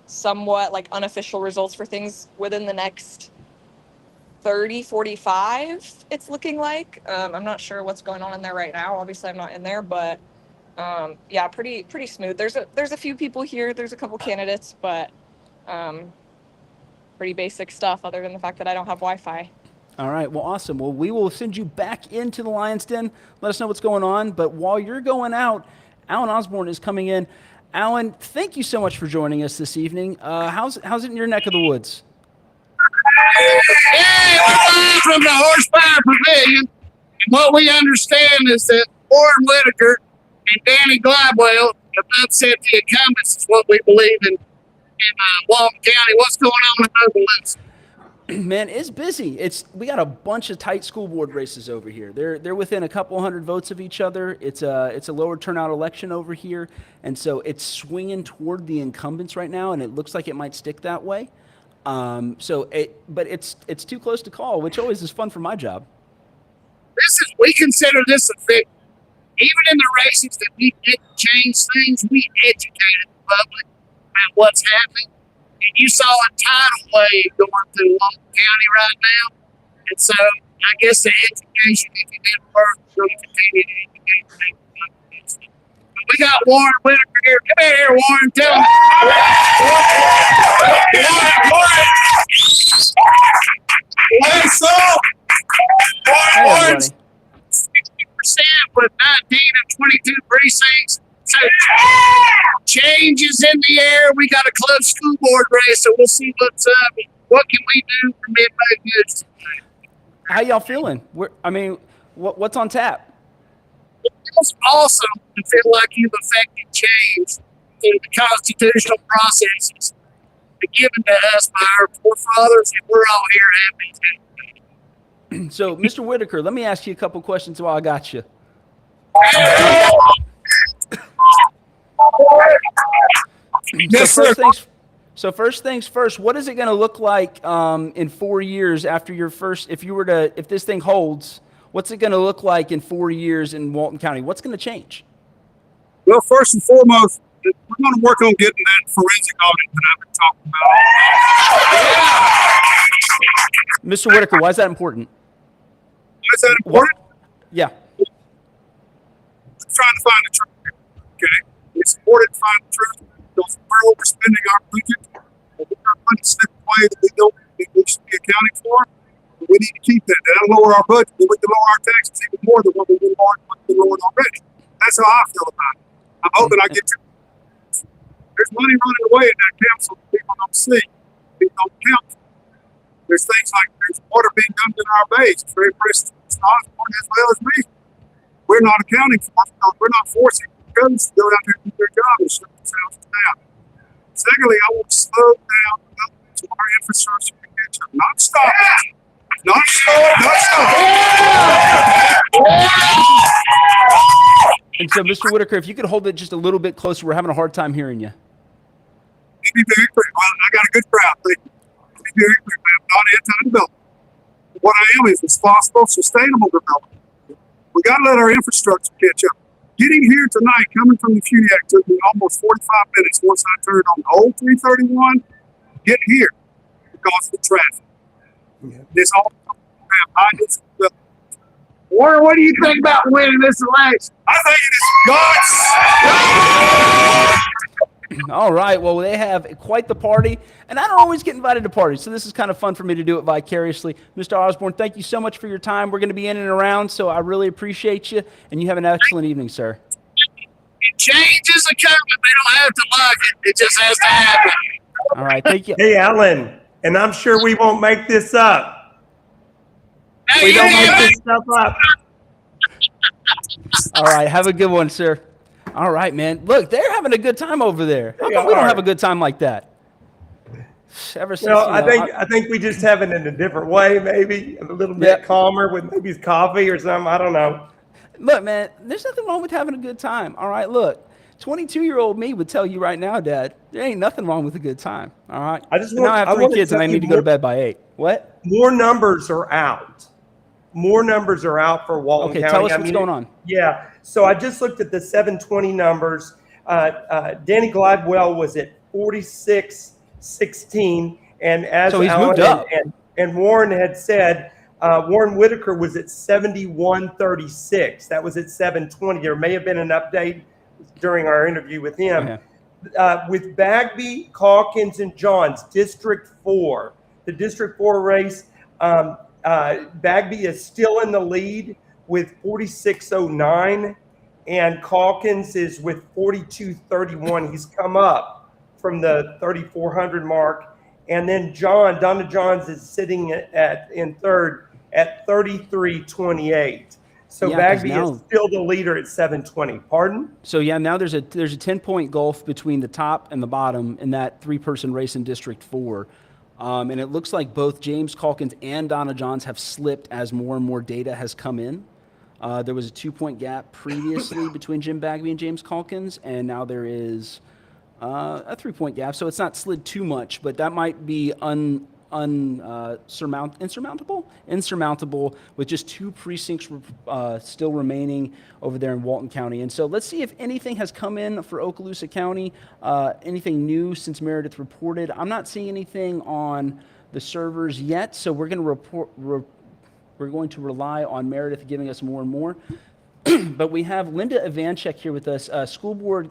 somewhat like unofficial results for things within the next 45, it's looking like. I'm not sure what's going on in there right now. Obviously I'm not in there, but yeah, pretty smooth. There's a few people here. There's a couple candidates, but pretty basic stuff other than the fact that I don't have Wi-Fi. All right. Well, awesome. Well, we will send you back into the Lion's Den. Let us know what's going on. But while you're going out, Alan Osborne is coming in. Alan, thank you so much for joining us this evening. How's it in your neck of the woods? Yeah, we're live from the Horsepower Pavilion. And what we understand is that Warren Whitaker and Danny Glidewell have upset the incumbents, is what we believe in Walton County. What's going on in Okaloosa? Man, it's busy. We got a bunch of tight school board races over here. They're within a couple hundred votes of each other. It's a lower turnout election over here, and so it's swinging toward the incumbents right now, and it looks like it might stick that way. But it's too close to call, which always is fun for my job. We consider this a victory. Even in the races that we didn't change things, we educated the public about what's happening. And you saw a tidal wave going through Walton County right now. And so I guess the education, if you didn't work, is going to continue to educate people. We got Warren Whitaker here. Come here, Warren. Tell him. Warren. What's up? Hey, Warren. everybody. 60% with 19 of 22 precincts. So changes in the air. We got a close school board race, so we'll see what's up. What can we do for Midway Goods? How y'all feeling? What's on tap? It's awesome to feel like you've affected change through the constitutional processes given to us by our forefathers, and we're all here happy. So, Mr. Whitaker, let me ask you a couple questions while I got you. Yes, sir. First things first, what is it going to look like in 4 years after your first, if this thing holds, what's it going to look like in 4 years in Walton County? What's going to change? Well, first and foremost, we're going to work on getting that forensic audit that I've been talking about. Mr. Whitaker, why is that important? Why is that important? Yeah. We're trying to find the truth. Okay? It's important to find the truth because we're overspending our budget. And we're not money slipping away that we don't think we should be accounting for. We need to keep that. That'll lower our budget. We can lower our taxes even more than what we've been lowered already. That's how I feel about it. I'm hoping I get to. There's money running away in that council that people don't see. People don't count. There's things like there's water being dumped in our bays. It's very precious to Mr. Osborne as well as me. We're not accounting for it because we're not forcing governments to go out there and do their job and shut themselves down. Secondly, I want to slow down so our infrastructure can catch up. Not stop it. Not slow it. Not stop it. And so, Mr. Whitaker, if you could hold it just a little bit closer, we're having a hard time hearing you. Be very clear. Well, I got a good crowd. Thank you. Be very clear. I'm not anti-development. What I am is responsible, sustainable development. We got to let our infrastructure catch up. Getting here tonight, coming from the Funiac, took me almost 45 minutes once I turned on the old 331. Get here because of the traffic. Yeah. This all have high density development. Warren, what do you think about winning this election? I think it is guts. All right. Well, they have quite the party, and I don't always get invited to parties, so this is kind of fun for me to do it vicariously. Mr. Osborne, thank you so much for your time. We're going to be in and around, so I really appreciate you, and you have an excellent evening, sir. Changes are coming. They don't have to like it. It just has to happen. All right. Thank you. Hey, Alan, and I'm sure we won't make this up. Hey, We don't make this stuff up. All right. Have a good one, sir. All right, man. Look, they're having a good time over there. How They come we don't are. have a good time like that? Ever since, No, you I know, think we just have it in a different way, maybe a little bit Yeah. calmer with maybe coffee or something. I don't know. Look, man, there's nothing wrong with having a good time. All right, look, 22-year-old me would tell you right now, Dad, there ain't nothing wrong with a good time. All right. I just And want- now I have I 3 wanna kids and tell I you need to go to more- bed by 8. What? More numbers are out. More numbers are out for Walton Okay, County. tell us I what's mean, going on. Yeah. So I just looked at the 720 numbers. Danny Glidewell was at 4616, and as So he's Alan moved up. and Warren had said, Warren Whitaker was at 7136. That was at 720. There may have been an update during our interview with him. Yeah. With Bagby, Calkins, and Johns, District 4, the District 4 race, Bagby is still in the lead with 4609, and Calkins is with 4231. He's come up from the 3400 mark, and then Donna Johns is sitting in third at 3328. So Yeah, 'cause Bagby now- is still the leader at 720. Pardon? So, yeah, now there's a 10-point gulf between the top and the bottom in that 3-person race in District 4. And it looks like both James Calkins and Donna Johns have slipped as more and more data has come in. There was a 2-point gap previously between Jim Bagby and James Calkins, and now there is a 3-point gap. So it's not slid too much, but that might be insurmountable, with just 2 precincts still remaining over there in Walton County. And so let's see if anything has come in for Okaloosa County, anything new since Meredith reported. I'm not seeing anything on the servers yet, so we're going to rely on Meredith giving us more and more. But we have Linda Ivanchek here with us, school board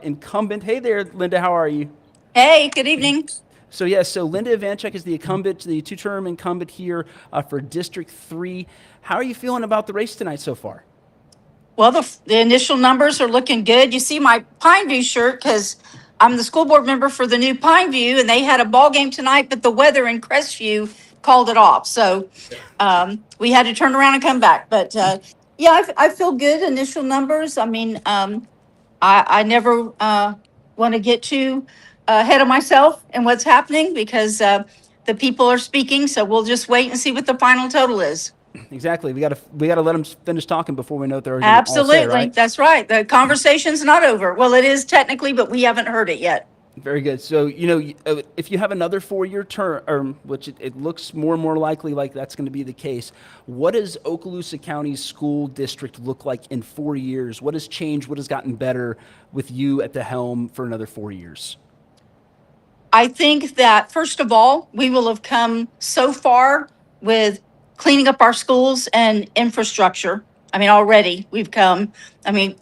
incumbent. Hey there, Linda, how are you? Hey, good evening. So yes, so Linda Evanchyk is the incumbent, the 2-term incumbent here for District 3. How are you feeling about the race tonight so far? Well, the initial numbers are looking good. You see my Pineview shirt because I'm the school board member for the new Pineview, and they had a ball game tonight, but the weather in Crestview called it off. So we had to turn around and come back. But yeah, I feel good. Initial numbers. I mean, I never want to get too ahead of myself and what's happening because the people are speaking. So we'll just wait and see what the final total is. Exactly. We got to let them finish talking before we know what they're going to all Absolutely. say, right? That's right. The conversation's not over. Well, it is technically, but we haven't heard it yet. Very good. So, if you have another 4-year term, which it looks more and more likely like that's going to be the case, what does Okaloosa County's school district look like in 4 years? What has changed? What has gotten better with you at the helm for another 4 years? I think that, first of all, we will have come so far with cleaning up our schools and infrastructure. I mean, already we've come. I mean,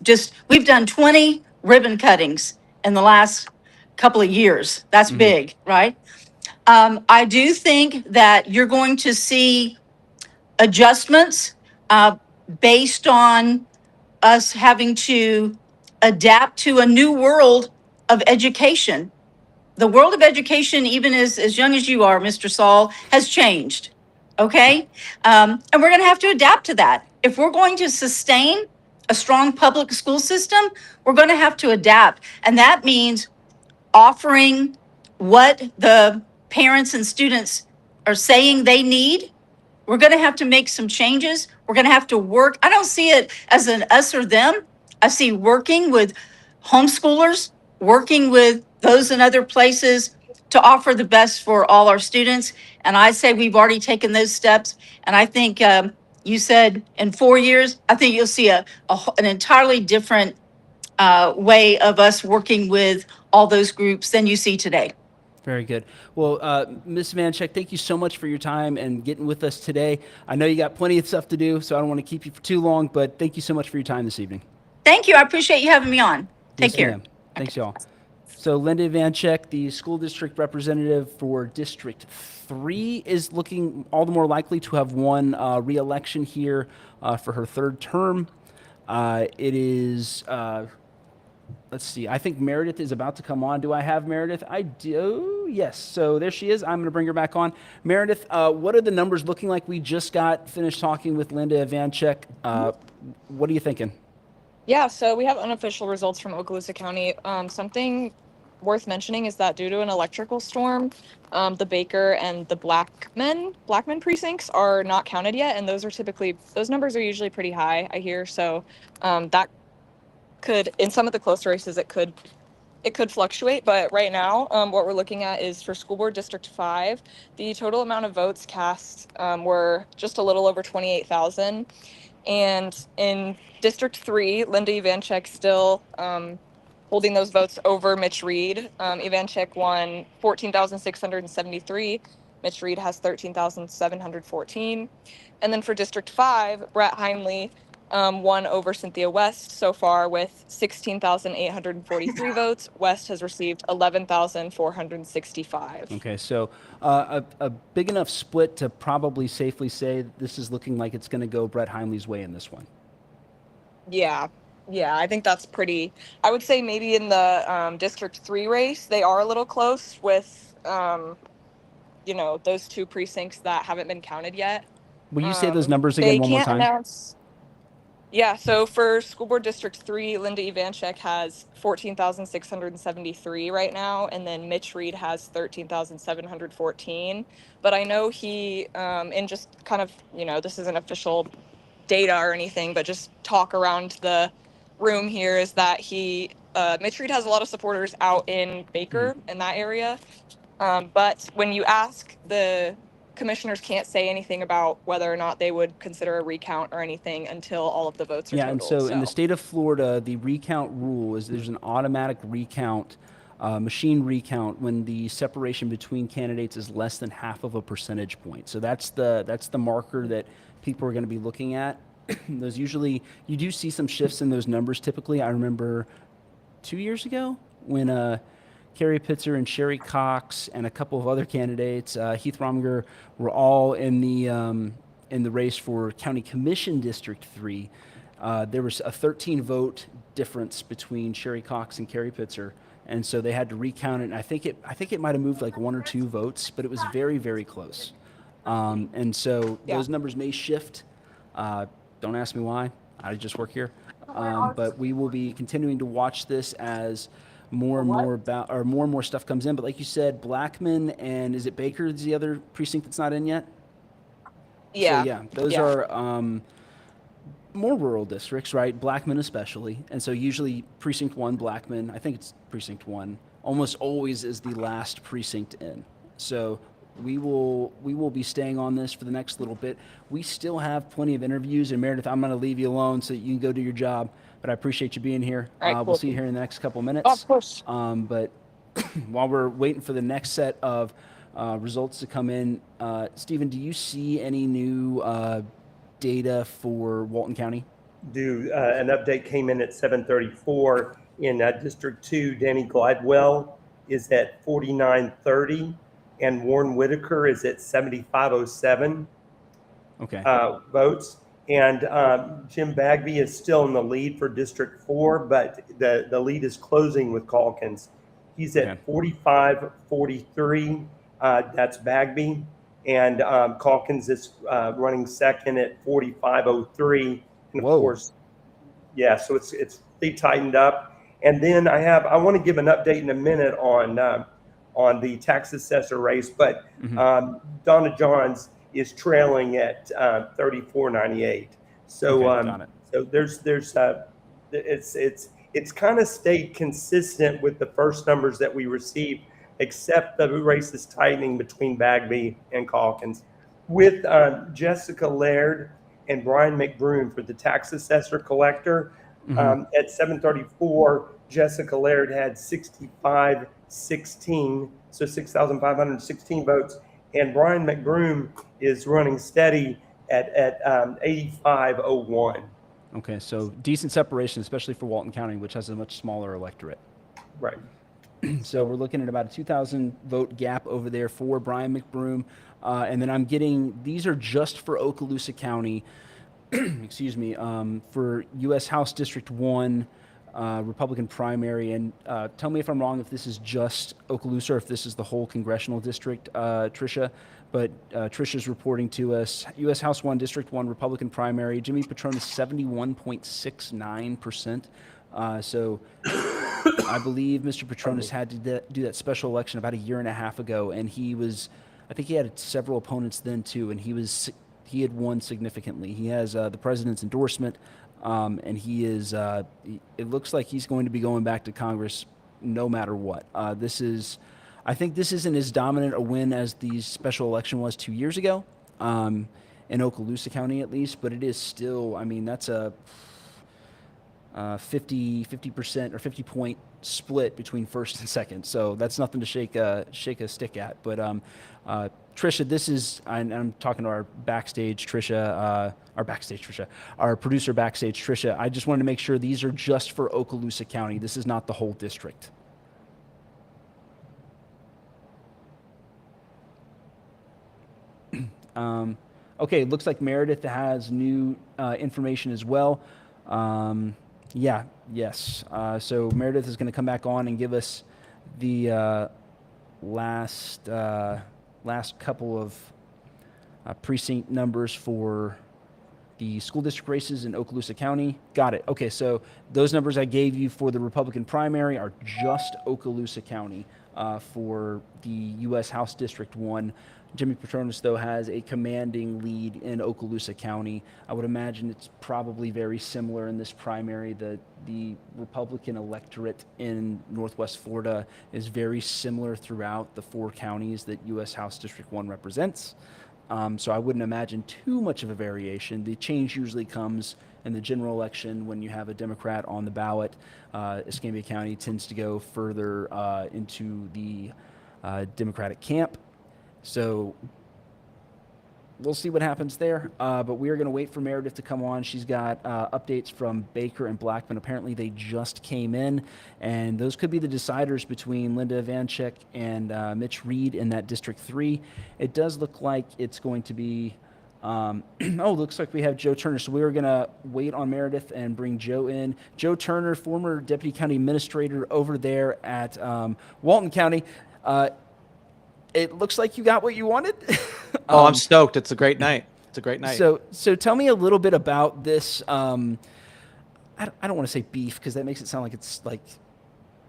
we've done 20 ribbon cuttings in the last couple of years. That's big, right? I do think that you're going to see adjustments based on us having to adapt to a new world of education. The world of education, even as young as you are, Mr. Saul, has changed. Okay? And we're going to have to adapt to that. If we're going to sustain a strong public school system, we're going to have to adapt. And that means offering what the parents and students are saying they need. We're going to have to make some changes. We're going to have to work. I don't see it as an us or them. I see working with homeschoolers, working with those in other places to offer the best for all our students. And I say we've already taken those steps. And I think you said in 4 years, I think you'll see an entirely different way of us working with all those groups than you see today. Very good. Well, Ms. Evanchyk, thank you so much for your time and getting with us today. I know you got plenty of stuff to do, so I don't want to keep you for too long, but thank you so much for your time this evening. Thank you. I appreciate you having me on. Take care. Ma'am. Thanks, y'all. So Linda Evanchyk, the school district representative for District 3, is looking all the more likely to have won re-election here for her 3rd term. It is... let's see. I think Meredith is about to come on. Do I have Meredith? I do. Yes. So there she is. I'm going to bring her back on. Meredith, what are the numbers looking like? We just got finished talking with Linda Evanchyk. What are you thinking? Yeah, so we have unofficial results from Okaloosa County. Something worth mentioning is that due to an electrical storm, the Baker and the Blackman precincts are not counted yet, and those numbers are usually pretty high, I hear. So that could, in some of the close races, it could fluctuate, but right now what we're looking at is for School Board District 5, the total amount of votes cast were just a little over 28,000. And in District 3, Linda Evanchyk still holding those votes over Mitch Reed. Evanchyk won 14,673. Mitch Reed has 13,714. And then for District 5, Brett Hinely won over Cynthia West so far with 16,843 votes. West has received 11,465. Okay, so a big enough split to probably safely say this is looking like it's going to go Brett Hinely's way in this one. Yeah, I think that's pretty. I would say maybe in the District 3 race, they are a little close with, those 2 precincts that haven't been counted yet. Will you say those numbers again one more time? Yeah, so for School Board District 3, Linda Evanchyk has 14,673 right now, and then Mitch Reed has 13,714. But I know he, in just kind of, this isn't official data or anything, but just talk around the room here is that Mitch Reed has a lot of supporters out in Baker in that area. But when you ask, the commissioners can't say anything about whether or not they would consider a recount or anything until all of the votes are Yeah, and totaled. so in the state of Florida, the recount rule is there's an automatic recount, machine recount when the separation between candidates is less than half of a percentage point. So that's the marker that people are going to be looking at. Those usually, you do see some shifts in those numbers typically. I remember 2 years ago when Carrie Pitzer and Sherry Cox and a couple of other candidates, Heath Rominger, were all in the race for County Commission District 3. There was a 13 vote difference between Sherry Cox and Carrie Pitzer, and so they had to recount it. And I think it might have moved like 1 or 2 votes, but it was very, very close. And so those numbers may shift. Don't ask me why. I just work here. But we will be continuing to watch this as more and more stuff comes in. But like you said, Blackman and is it Baker is the other precinct that's not in yet? Yeah. So, yeah, those are more rural districts, right? Blackman especially. And so usually precinct 1, Blackman, I think it's precinct 1, almost always is the last precinct in. So we will be staying on this for the next little bit. We still have plenty of interviews, and Meredith, I'm going to leave you alone so that you can go do your job. But I appreciate you being here. All right, We'll cool. see you here in the next couple of minutes. Oh, of course. But while we're waiting for the next set of results to come in, Stephen, do you see any new data for Walton County? An update came in at 7:34 in District 2. Danny Glidewell is at 4930, and Warren Whitaker is at 7507 votes. And Jim Bagby is still in the lead for District 4, but the lead is closing with Calkins. He's at 4543. That's Bagby. And Calkins is running second at 4503. And of course, yeah, so it's really tightened up. And then I want to give an update in a minute on the tax assessor race, but Donna Johns is trailing at 3498. So so there's it's kind of stayed consistent with the first numbers that we received, except the race is tightening between Bagby and Calkins, with Jessica Laird and Brian McBroom for the tax assessor collector. At 734, Jessica Laird had 6516, so 6,516 votes, and Brian McBroom is running steady at 8501. Okay, so decent separation, especially for Walton County, which has a much smaller electorate. Right. So we're looking at about a 2,000 vote gap over there for Brian McBroom. And then I'm getting, these are just for Okaloosa County, excuse me, for U.S. House District 1, Republican primary. And tell me if I'm wrong, if this is just Okaloosa or if this is the whole congressional district, Tricia. But Tricia's reporting to us, U.S. House 1, District 1, Republican primary, Jimmy Petronis 71.69%. So I believe Mr. Petronis had to do that special election about 1.5 years ago, and he was, I think he had several opponents then too, and he had won significantly. He has the president's endorsement, and he is. It looks like he's going to be going back to Congress no matter what. I think this isn't as dominant a win as the special election was 2 years ago, in Okaloosa County at least, but it is still. I mean, that's a 50% or 50-point split between first and second. So that's nothing to shake a stick at. But Tricia, this is, I'm talking to our backstage Tricia, our producer backstage Tricia. I just wanted to make sure these are just for Okaloosa County. This is not the whole district. Okay, it looks like Meredith has new information as well. Yes. So Meredith is going to come back on and give us the last couple of precinct numbers for the school district races in Okaloosa County. Got it. Okay, so those numbers I gave you for the Republican primary are just Okaloosa County. for the U.S. House District 1. Jimmy Petronas, though, has a commanding lead in Okaloosa County. I would imagine it's probably very similar in this primary. The Republican electorate in Northwest Florida is very similar throughout the 4 counties that U.S. House District 1 represents. So I wouldn't imagine too much of a variation. The change usually comes in the general election when you have a Democrat on the ballot. Escambia County tends to go further into the Democratic camp. So we'll see what happens there. But we are going to wait for Meredith to come on. She's got updates from Baker and Blackman. Apparently, they just came in, and those could be the deciders between Linda Evanchyk and Mitch Reed in that District 3. It does look like it's going to be looks like we have Joe Turner. So we are going to wait on Meredith and bring Joe in. Joe Turner, former Deputy County Administrator over there at Walton County. It looks like you got what you wanted. I'm stoked. It's a great night. It's a great night. So tell me a little bit about this. I don't want to say beef because that makes it sound like it's like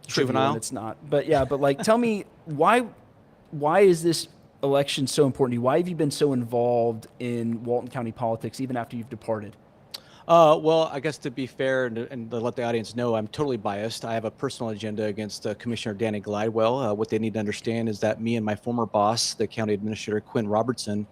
Juvenile. And it's not. But yeah, but like, tell me why is this election so important to you? Why have you been so involved in Walton County politics even after you've departed? Well, I guess to be fair and to let the audience know, I'm totally biased. I have a personal agenda against Commissioner Danny Glidewell. What they need to understand is that me and my former boss, the county administrator, Quinn Robertson,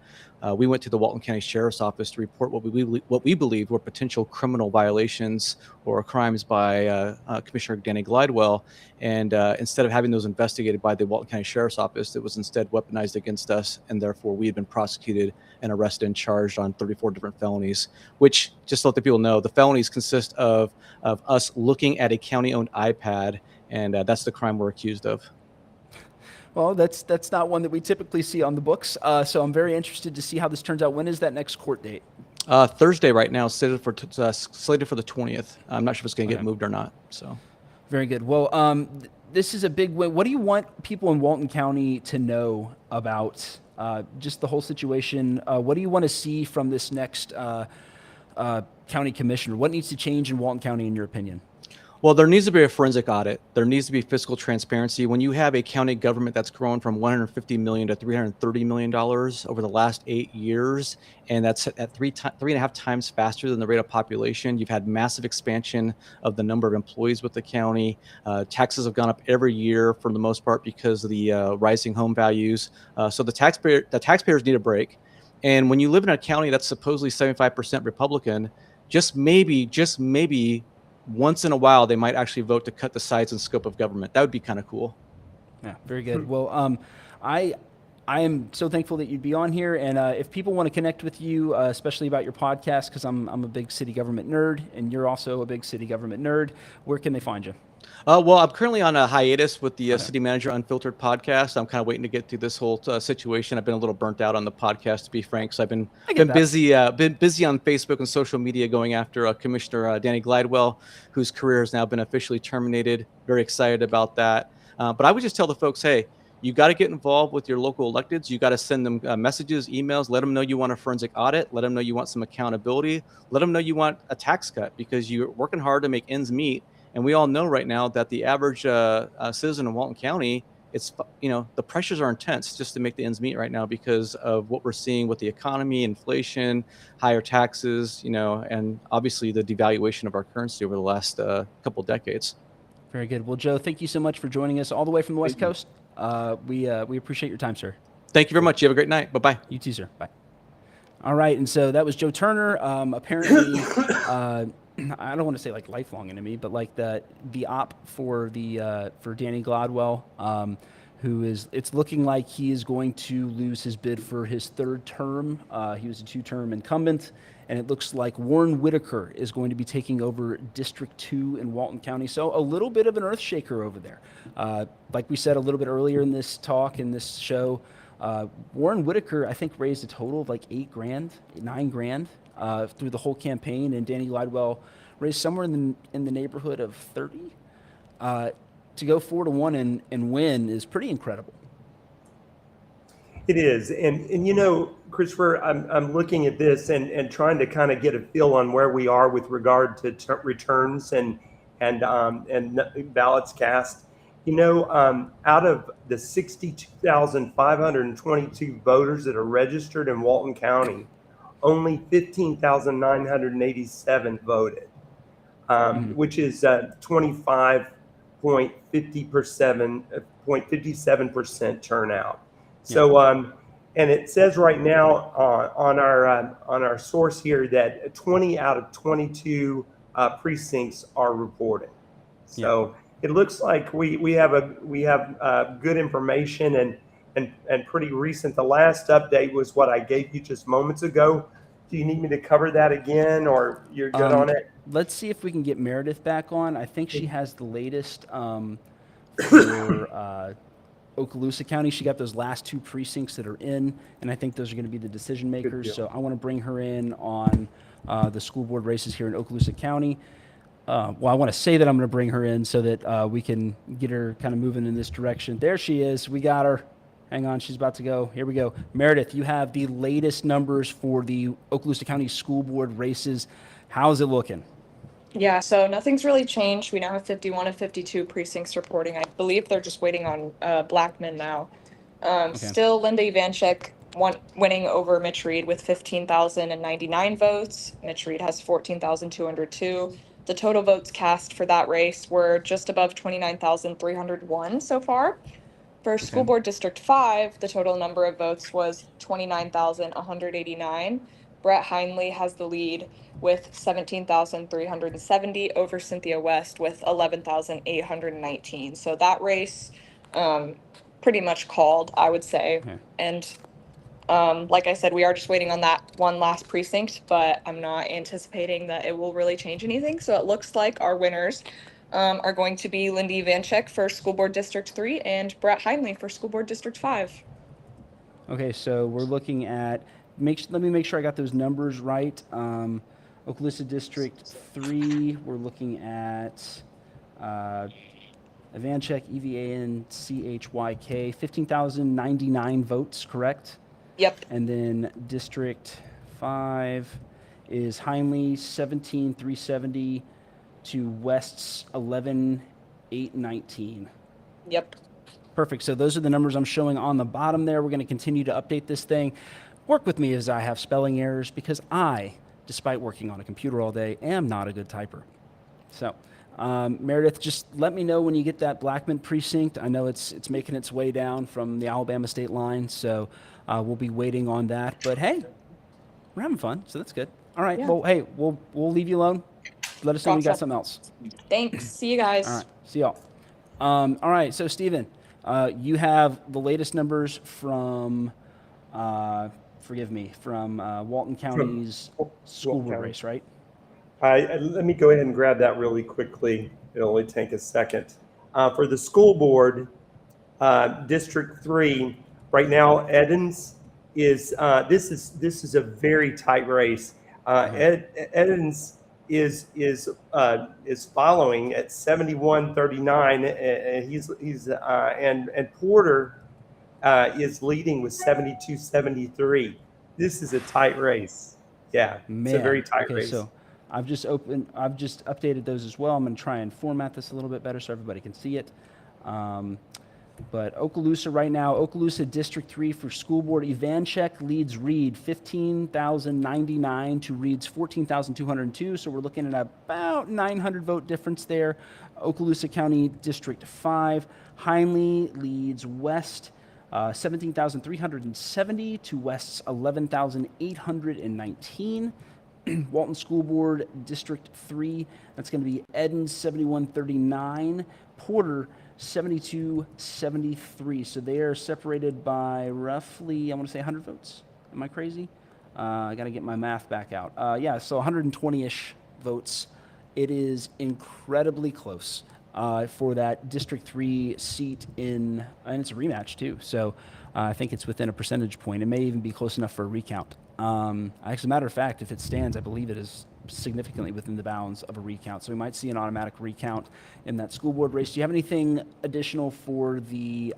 we went to the Walton County Sheriff's Office to report what we believe were potential criminal violations or crimes by Commissioner Danny Glidewell. And instead of having those investigated by the Walton County Sheriff's Office, it was instead weaponized against us. And therefore, we had been prosecuted and arrested and charged on 34 different felonies, which, just to let the people know, the felonies consist of us looking at a county-owned iPad, and that's the crime we're accused of. Well, that's not one that we typically see on the books. So I'm very interested to see how this turns out. When is that next court date? Thursday right now, slated for the 20th. I'm not sure if it's going to get moved or not. So, very good. Well, this is a big win. What do you want people in Walton County to know about just the whole situation? What do you want to see from this next county commissioner? What needs to change in Walton County, in your opinion? Well, there needs to be a forensic audit. There needs to be fiscal transparency. When you have a county government that's grown from $150 million to $330 million over the last 8 years, and that's at 3.5 times faster than the rate of population, you've had massive expansion of the number of employees with the county. Taxes have gone up every year for the most part because of the rising home values. So the taxpayers need a break. And when you live in a county that's supposedly 75% Republican, just maybe once in a while, they might actually vote to cut the size and scope of government. That would be kind of cool. Yeah, very good. Well, I am so thankful that you'd be on here. And if people want to connect with you, especially about your podcast, because I'm a big city government nerd, and you're also a big city government nerd, where can they find you? Well, I'm currently on a hiatus with the City Manager Unfiltered podcast. I'm kind of waiting to get through this whole situation. I've been a little burnt out on the podcast, to be frank. So I've been busy on Facebook and social media going after Commissioner Danny Glidewell, whose career has now been officially terminated. Very excited about that. But I would just tell the folks, hey, you got to get involved with your local electeds. You got to send them messages, emails. Let them know you want a forensic audit. Let them know you want some accountability. Let them know you want a tax cut because you're working hard to make ends meet. And we all know right now that the average citizen in Walton County, the pressures are intense just to make the ends meet right now because of what we're seeing with the economy, inflation, higher taxes, and obviously the devaluation of our currency over the last couple of decades. Very good. Well, Joe, thank you so much for joining us all the way from the West Coast. We appreciate your time, sir. Thank you very much. You have a great night. Bye-bye. You too, sir. Bye. All right. And so that was Joe Turner. Apparently, I don't want to say like lifelong enemy, but like the op for Danny Glidewell, it's looking like he is going to lose his bid for his third term. He was a 2-term incumbent, and it looks like Warren Whitaker is going to be taking over District 2 in Walton County. So a little bit of an earth shaker over there. Like we said a little bit earlier in this talk, in this show, Warren Whitaker, I think, raised a total of like $9,000 through the whole campaign, and Danny Glidewell raised somewhere in the neighborhood of 30. To go 4-1 and win is pretty incredible. It is, and Christopher, I'm looking at this and trying to kind of get a feel on where we are with regard to returns and ballots cast. Out of the 62,522 voters that are registered in Walton County, only 15,987 voted, which is 25.57% turnout. So, and it says right now on our source here that 20 out of 22 precincts are reporting. So it looks like we have good information and pretty recent. The last update was what I gave you just moments ago. Do you need me to cover that again, or you're good on it? Let's see if we can get Meredith back on. I think she has the latest for Okaloosa County. She got those last two precincts that are in, and I think those are going to be the decision makers. So I want to bring her in on the school board races here in Okaloosa County. Well, I want to say that I'm going to bring her in so that we can get her kind of moving in this direction. There she is. We got her. Hang on, she's about to go. Here we go. Meredith, you have the latest numbers for the Okaloosa County School Board races. How's it looking? Yeah, so nothing's really changed. We now have 51 of 52 precincts reporting. I believe they're just waiting on Blackman now. Still, Linda Ivanchek winning over Mitch Reed with 15,099 votes. Mitch Reed has 14,202. The total votes cast for that race were just above 29,301 so far. For School Board District 5, the total number of votes was 29,189. Brett Hinely has the lead with 17,370 over Cynthia West with 11,819. So that race pretty much called, I would say. Okay. And like I said, we are just waiting on that one last precinct, but I'm not anticipating that it will really change anything. So it looks like our winners are going to be Lindy Evanchyk for School Board District 3 and Brett Hinely for School Board District 5. Okay, so we're looking at, let me make sure I got those numbers right. Okaloosa District 3, we're looking at Evanchyk, Evanchyk, 15,099 votes, correct? Yep. And then District 5 is Hinely, 17,370 to West's 11,819. Yep. Perfect. So those are the numbers I'm showing on the bottom there. We're going to continue to update this thing. Work with me as I have spelling errors because I, despite working on a computer all day, am not a good typer. So, Meredith, just let me know when you get that Blackman precinct. I know it's making its way down from the Alabama state line, so we'll be waiting on that. But hey, we're having fun, so that's good. All right. Yeah. Well, hey, we'll leave you alone. Let us know when you got something else. Thanks. See you guys. All right. See y'all. All right. So, Stephen, you have the latest numbers from, from Walton County's school board race, right? Let me go ahead and grab that really quickly. It'll only take a second. For the school board, District 3, right now, Eddins is, this is a very tight race. Eddins is following at 7139, and Porter is leading with 7273. This is a tight race. Yeah, Man. It's a very tight race. So I've just updated those as well. I'm going to try and format this a little bit better so everybody can see it. But Okaloosa right now, Okaloosa District 3 for school board, Evanchyk leads Reed 15,099 to Reed's 14,202. So we're looking at about 900 vote difference there. Okaloosa County District 5, Hinely leads West 17,370 to West's 11,819. Walton School Board District 3, that's going to be Eddins 7139, Porter 7273. So they are separated by roughly, I want to say 100 votes. Am I crazy? I got to get my math back out. Yeah, so 120-ish votes. It is incredibly close for that District 3 seat and it's a rematch too. So I think it's within a percentage point. It may even be close enough for a recount. As a matter of fact, if it stands, I believe it is significantly within the bounds of a recount. So we might see an automatic recount in that school board race. Do you have anything additional for the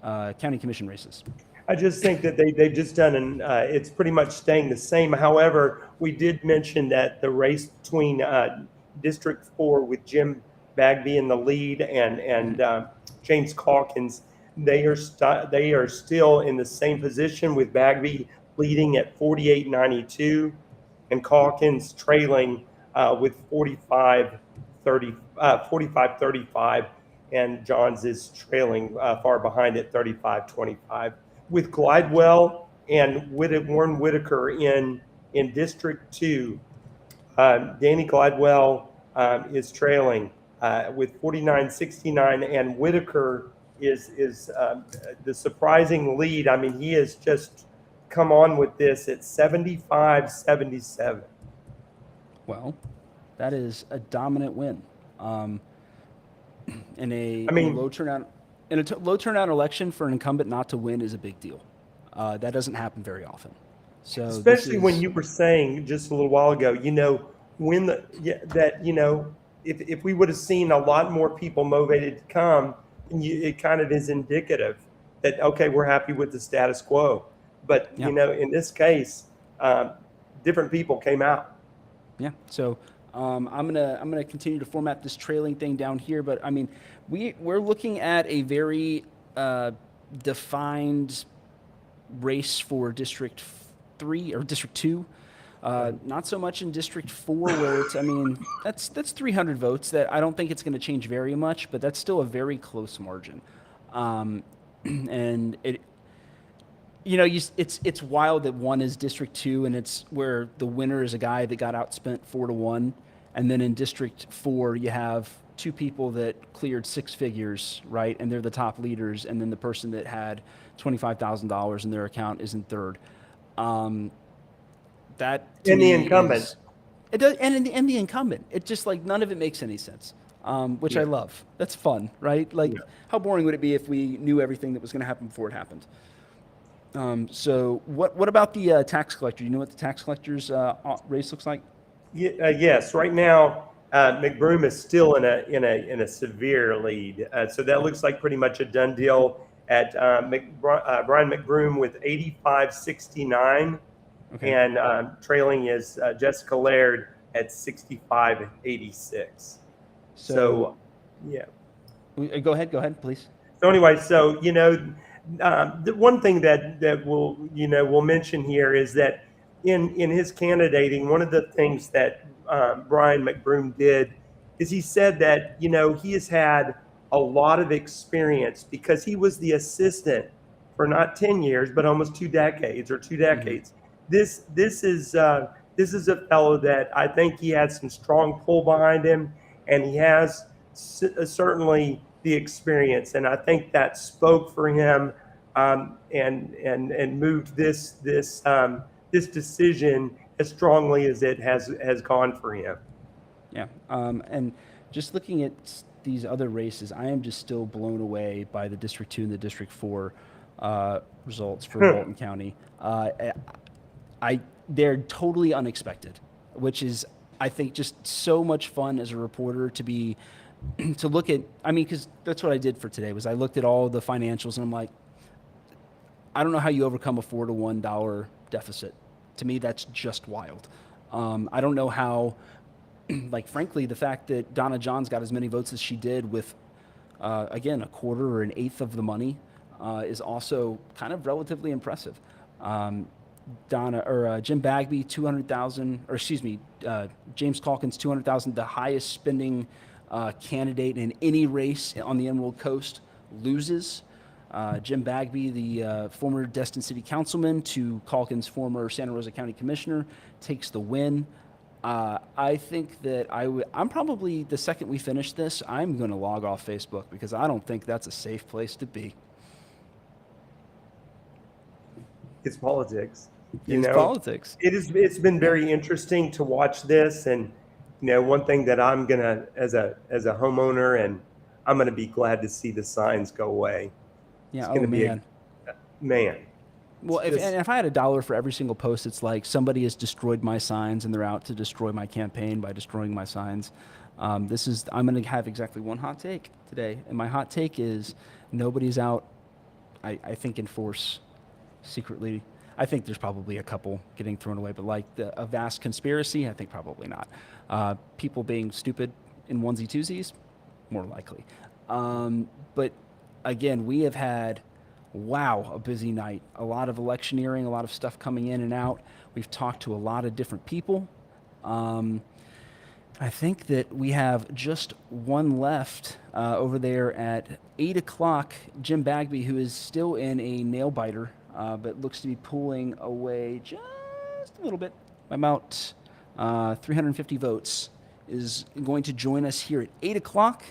county commission races? I just think that they've just done, and it's pretty much staying the same. However, we did mention that the race between District 4 with Jim Bagby in the lead and James Calkins. They are still in the same position with Bagby leading at 48.92 and Calkins trailing with 45.35, and Johns is trailing far behind at 35.25. With Glidewell and Warren Whitaker in District 2, Danny Glidewell is trailing with 49.69, and Whitaker is the surprising lead. I mean, he has just come on with this at 75.77. Well, that is a dominant win. In a low turnout election, for an incumbent not to win is a big deal. That doesn't happen very often. So especially when you were saying just a little while ago, if we would have seen a lot more people motivated to come, it kind of is indicative that, okay, we're happy with the status quo. But, in this case, different people came out. Yeah. So I'm gonna continue to format this trailing thing down here, but I mean, we're looking at a very defined race for District 3 or District 2. Not so much in District 4, where it's, that's 300 votes. That I don't think it's going to change very much, but that's still a very close margin. And it's wild that one is District 2, and it's where the winner is a guy that got outspent 4-1, and then in District 4 you have two people that cleared six figures, right, and they're the top leaders, and then the person that had $25,000 in their account is in third. That and the incumbent. It does, and the incumbent. It just none of it makes any sense, which I love. That's fun, right? How boring would it be if we knew everything that was going to happen before it happened? So what about the tax collector? Do you know what the tax collector's race looks like? Yes. Right now, McBroom is still in a severe lead. So that looks like pretty much a done deal at Brian McBroom with 85.69. Okay. And trailing is Jessica Laird at 65.86. So, yeah. Go ahead, please. So anyway, the one thing that we'll mention here is that in his candidating, one of the things that Brian McBroom did is he said that he has had a lot of experience because he was the assistant for not 10 years but almost 2 decades. Mm-hmm. This is a fellow that I think he has some strong pull behind him, and he has certainly the experience, and I think that spoke for him and moved this decision as strongly as it has gone for him. Yeah, and just looking at these other races, I am just still blown away by the District 2 and the District 4 results for Walton County. They're totally unexpected, which is, I think, just so much fun as a reporter to look at. Because that's what I did for today, was I looked at all the financials and I'm like, I don't know how you overcome a $4-1 deficit. To me, that's just wild. I don't know how, frankly, the fact that Donna Johns got as many votes as she did with, again, a quarter or an eighth of the money is also kind of relatively impressive. Jim Bagby, 200,000, or excuse me, James Calkins, 200,000, the highest spending candidate in any race on the Emerald Coast, loses. Jim Bagby, the former Destin City Councilman, to Calkins' former Santa Rosa County Commissioner, takes the win. I think that I'm probably, the second we finish this, I'm going to log off Facebook because I don't think that's a safe place to be. It's politics. Politics. It's been very interesting to watch this, and one thing that I'm gonna, as a homeowner, and I'm gonna be glad to see the signs go away. Yeah. It's gonna be man. Well, if I had $1 for every single post, it's like somebody has destroyed my signs and they're out to destroy my campaign by destroying my signs. I'm going to have exactly one hot take today, and my hot take is nobody's out. I think in force secretly. I think there's probably a couple getting thrown away, but a vast conspiracy, I think probably not. People being stupid in onesie twosies, more likely. But again, we have had, a busy night. A lot of electioneering, a lot of stuff coming in and out. We've talked to a lot of different people. I think that we have just one left over there at 8 o'clock. Jim Bagby, who is still in a nail biter, but looks to be pulling away just a little bit, about 350 votes, is going to join us here at 8 o'clock.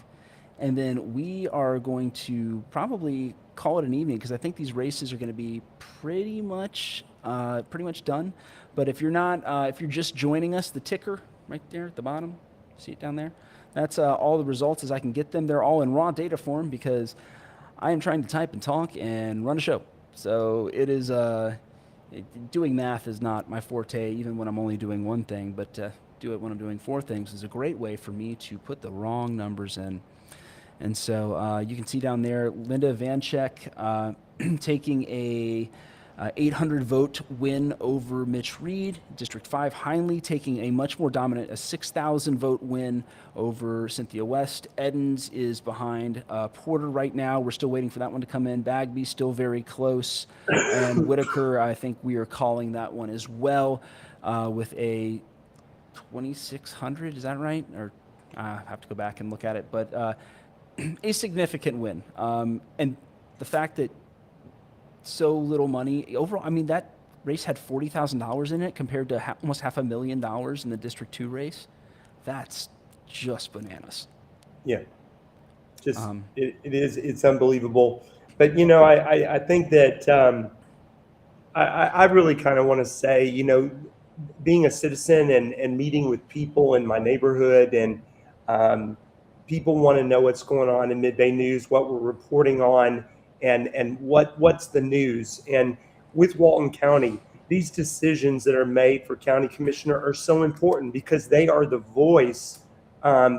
And then we are going to probably call it an evening, because I think these races are going to be pretty much done. But if you're not, if you're just joining us, the ticker right there at the bottom, see it down there? That's all the results as I can get them. They're all in raw data form because I am trying to type and talk and run a show. So it is, doing math is not my forte, even when I'm only doing one thing, but do it when I'm doing four things is a great way for me to put the wrong numbers in. And so you can see down there, Linda Ivanchek taking a 800 vote win over Mitch Reed. District 5, Hinely taking a much more dominant, a 6,000 vote win over Cynthia West. Eddins is behind Porter right now. We're still waiting for that one to come in. Bagby still very close. And Whitaker, I think we are calling that one as well with a 2,600. Is that right? Or I have to go back and look at it. But a significant win. And the fact that so little money overall, I mean, that race had $40,000 in it compared to almost $500,000 in the District 2 race. That's just bananas. Yeah, just it's unbelievable. But you know, I think that I really kind of want to say, you know, being a citizen and meeting with people in my neighborhood, and people want to know what's going on in Mid-Bay News, what we're reporting on, and what's the news. And with Walton County, these decisions that are made for county commissioner are so important because they are the voice.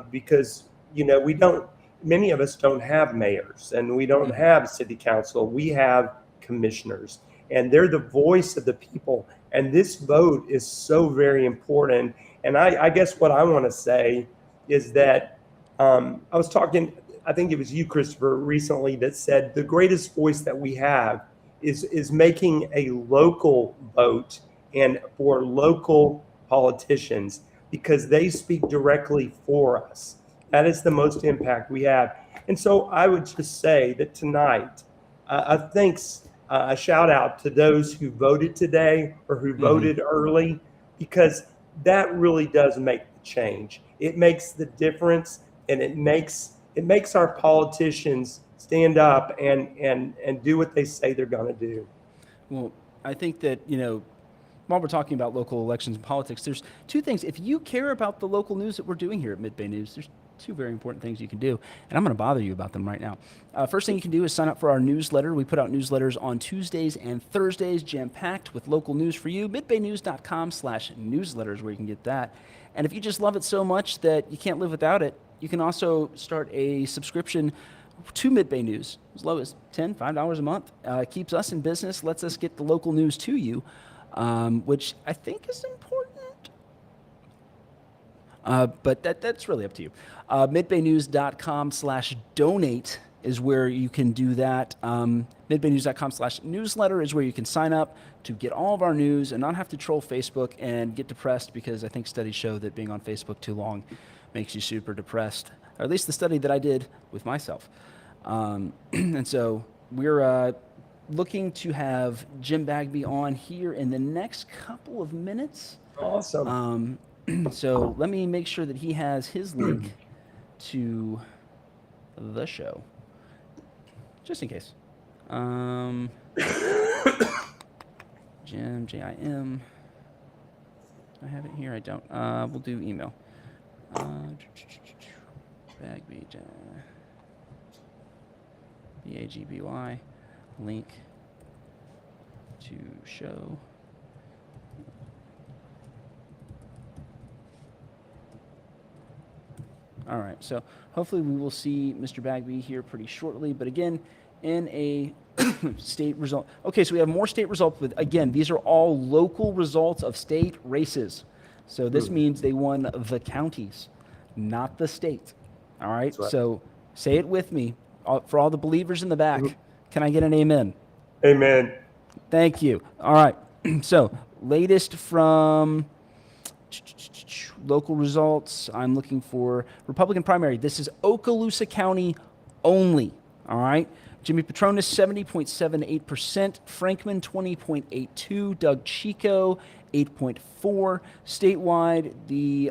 Because you know, many of us don't have mayors and we don't have city council. We have commissioners, and they're the voice of the people. And this vote is so very important. And I guess what I want to say is that I was talking, I think it was you, Christopher, recently that said the greatest voice that we have is making a local vote and for local politicians, because they speak directly for us. That is the most impact we have. And so I would just say that tonight, a shout out to those who voted today or who voted early, because that really does make the change. It makes the difference, and it makes our politicians stand up and do what they say they're going to do. Well, I think that, you know, while we're talking about local elections and politics, there's two things. If you care about the local news that we're doing here at Mid-Bay News, there's two very important things you can do, and I'm going to bother you about them right now. First thing you can do is sign up for our newsletter. We put out newsletters on Tuesdays and Thursdays, jam-packed with local news for you. midbaynews.com/newsletters where you can get that. And if you just love it so much that you can't live without it, you can also start a subscription to Mid-Bay News as low as $5 a month. Keeps us in business, lets us get the local news to you, which I think is important. But that's really up to you. midbaynews.com/donate is where you can do that. midbaynews.com/newsletter is where you can sign up to get all of our news and not have to troll Facebook and get depressed, because I think studies show that being on Facebook too long makes you super depressed, or at least the study that I did with myself. And so we're looking to have Jim Bagby on here in the next couple of minutes. Awesome. So let me make sure that he has his link to the show, just in case. Jim, J-I-M. I have it here. I don't. We'll do email. Bagby, B-A-G-B-Y, link to show. All right, so hopefully we will see Mr. Bagby here pretty shortly. But again, in a state result. Okay, so we have more state results. But again, these are all local results of state races. So this means they won the counties, not the state. All right. That's right. So say it with me. For all the believers in the back, can I get an amen? Amen. Thank you. All right. So latest from local results. I'm looking for Republican primary. This is Okaloosa County only. All right. Jimmy Petronas, 70.78%. Frankman, 20.82%. Doug Chico, 8.4%. Statewide, the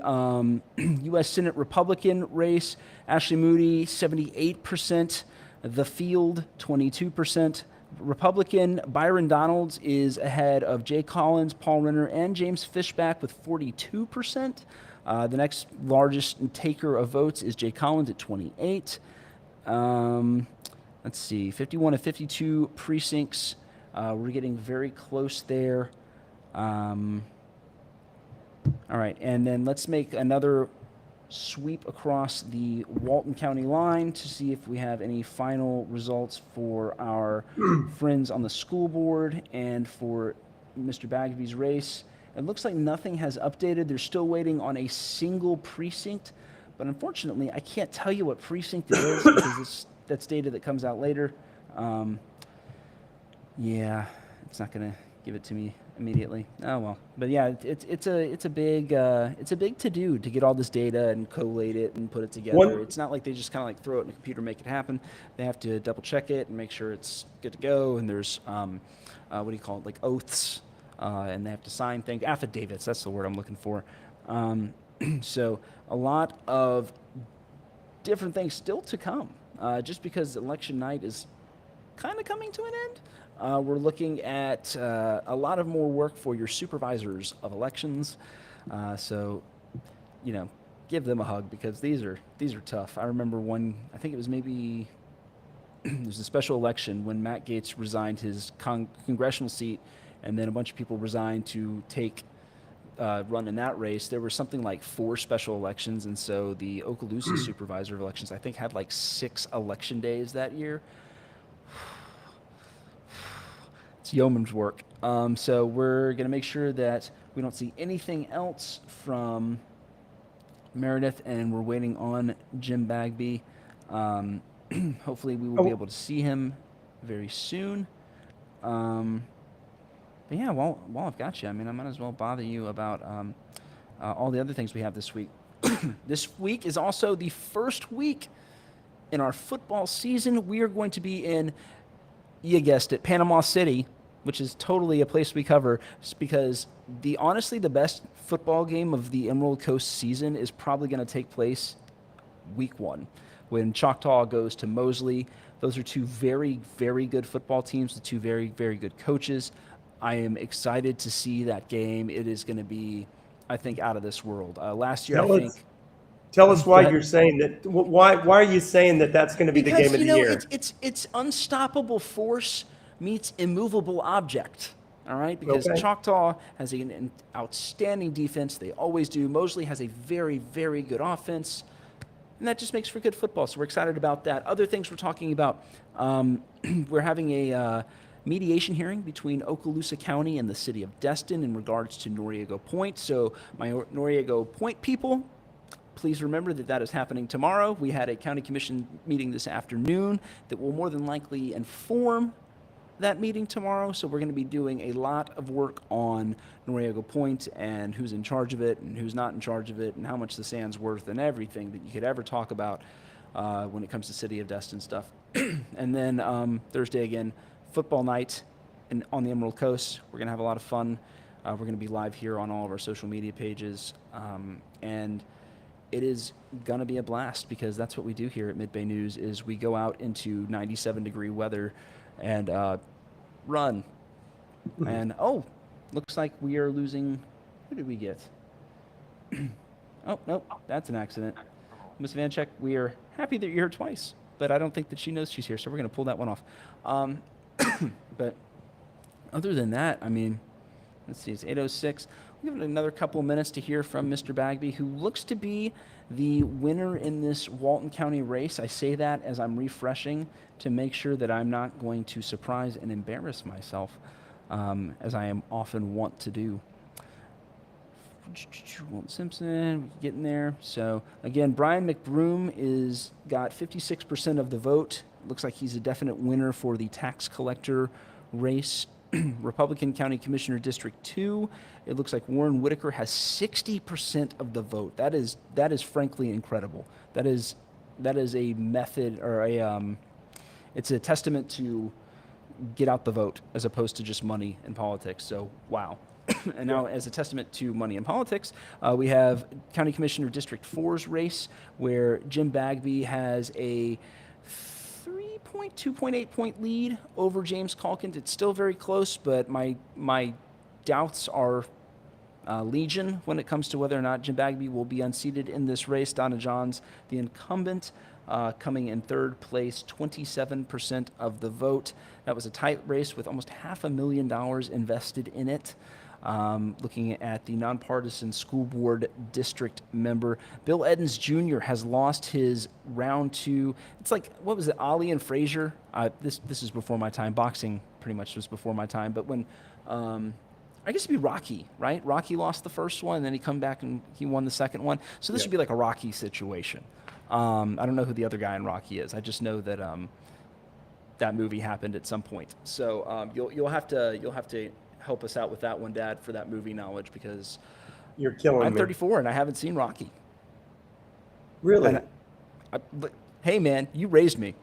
U.S. Senate Republican race, Ashley Moody, 78%. The Field, 22%. Republican Byron Donalds is ahead of Jay Collins, Paul Renner, and James Fishback with 42%. The next largest taker of votes is Jay Collins at 28%. Let's see, 51 of 52 precincts. We're getting very close there. All right, and then let's make another sweep across the Walton County line to see if we have any final results for our friends on the school board and for Mr. Bagby's race. It looks like nothing has updated. They're still waiting on a single precinct, but unfortunately, I can't tell you what precinct it is because that's data that comes out later. Yeah, it's not going to give it to me immediately. Oh well, but yeah, it's a big to do to get all this data and collate it and put it together. It's not like they just kind of like throw it in a computer, make it happen. They have to double check it and make sure it's good to go. And there's what do you call it, like oaths, and they have to sign things, affidavits. That's the word I'm looking for. So a lot of different things still to come. Just because election night is kind of coming to an end. We're looking at a lot of more work for your supervisors of elections. So, you know, give them a hug because these are tough. I remember one, I think it was maybe, there's a special election when Matt Gaetz resigned his congressional seat and then a bunch of people resigned to take run in that race. There were something like 4 special elections, and so the Okaloosa supervisor of elections, I think, had like 6 election days that year. It's yeoman's work. So we're going to make sure that we don't see anything else from Meredith, and we're waiting on Jim Bagby. Hopefully we will be able to see him very soon. But yeah, while I've got you, I mean, I might as well bother you about all the other things we have this week. This week is also the first week in our football season. We are going to be in, you guessed it, Panama City, which is totally a place we cover, just because honestly the best football game of the Emerald Coast season is probably going to take place week 1 when Choctaw goes to Mosley. Those are 2 very, very good football teams, the 2 very, very good coaches. I am excited to see that game. It is going to be, I think, out of this world. Last year, Tell us why you're saying that. Why are you saying that that's going to be the game of the year? It's unstoppable force meets immovable object. All right, because Choctaw has an outstanding defense. They always do. Mosley has a very, very good offense, and that just makes for good football. So we're excited about that. Other things we're talking about, we're having a mediation hearing between Okaloosa County and the city of Destin in regards to Noriego Point. So my Noriego Point people, please remember that is happening tomorrow. We had a county commission meeting this afternoon that will more than likely inform that meeting tomorrow. So we're going to be doing a lot of work on Noriego Point and who's in charge of it and who's not in charge of it and how much the sand's worth and everything that you could ever talk about when it comes to city of Destin stuff. And then Thursday again, football night on the Emerald Coast. We're going to have a lot of fun. We're going to be live here on all of our social media pages. And it is going to be a blast because that's what we do here at Mid-Bay News is we go out into 97-degree weather and run. And, looks like we are losing. Who did we get? Oh, nope, that's an accident. Miss Ivanchek, we are happy that you're here twice, but I don't think that she knows she's here, so we're going to pull that one off. But other than that, I mean, let's see, it's 8:06. We'll give it another couple of minutes to hear from Mr. Bagby, who looks to be the winner in this Walton County race. I say that as I'm refreshing to make sure that I'm not going to surprise and embarrass myself, as I am often want to do. Walton Simpson, getting there. So again, Brian McBroom got 56% of the vote. Looks like he's a definite winner for the tax collector race. Republican County Commissioner District 2. It looks like Warren Whitaker has 60% of the vote. That is frankly incredible. That is a method or it's a testament to get out the vote as opposed to just money in politics. So wow. And now, as a testament to money in politics, we have County Commissioner District 4's race, where Jim Bagby has a 2.8 point lead over James Calkins. It's still very close, but my doubts are legion when it comes to whether or not Jim Bagby will be unseated in this race. Donna Johns, the incumbent, coming in third place, 27% of the vote. That was a tight race with almost $500,000 invested in it. Looking at the nonpartisan school board district member, Bill Eddins Jr. has lost his round 2. It's like, what was it, Ali and Frazier? This is before my time. Boxing pretty much was before my time. But when, I guess it'd be Rocky, right? Rocky lost the first one, and then he come back and he won the second one. So this would be like a Rocky situation. I don't know who the other guy in Rocky is. I just know that that movie happened at some point. So you'll have to help us out with that one, Dad, for that movie knowledge, because You're killing me. I'm 34 and I haven't seen Rocky. Really? But hey, man, you raised me.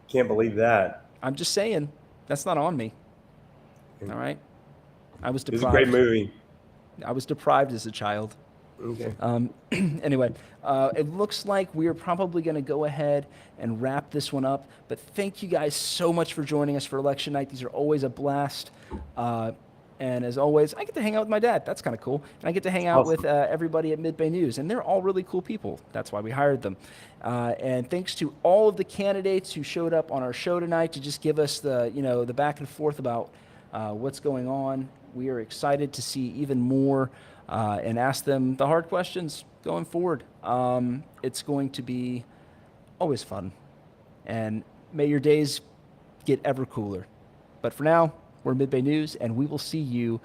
Can't believe that. I'm just saying, that's not on me. All right? I was It was deprived. a great movie. I was deprived as a child. Okay. Anyway, it looks like we're probably going to go ahead and wrap this one up. But thank you guys so much for joining us for election night. These are always a blast. And as always, I get to hang out with my dad. That's kind of cool. And I get to hang out with everybody at Mid-Bay News. And they're all really cool people. That's why we hired them. And thanks to all of the candidates who showed up on our show tonight to just give us the back and forth about what's going on. We are excited to see even more and ask them the hard questions going forward. It's going to be always fun. And may your days get ever cooler. But for now, we're Mid-Bay News, and we will see you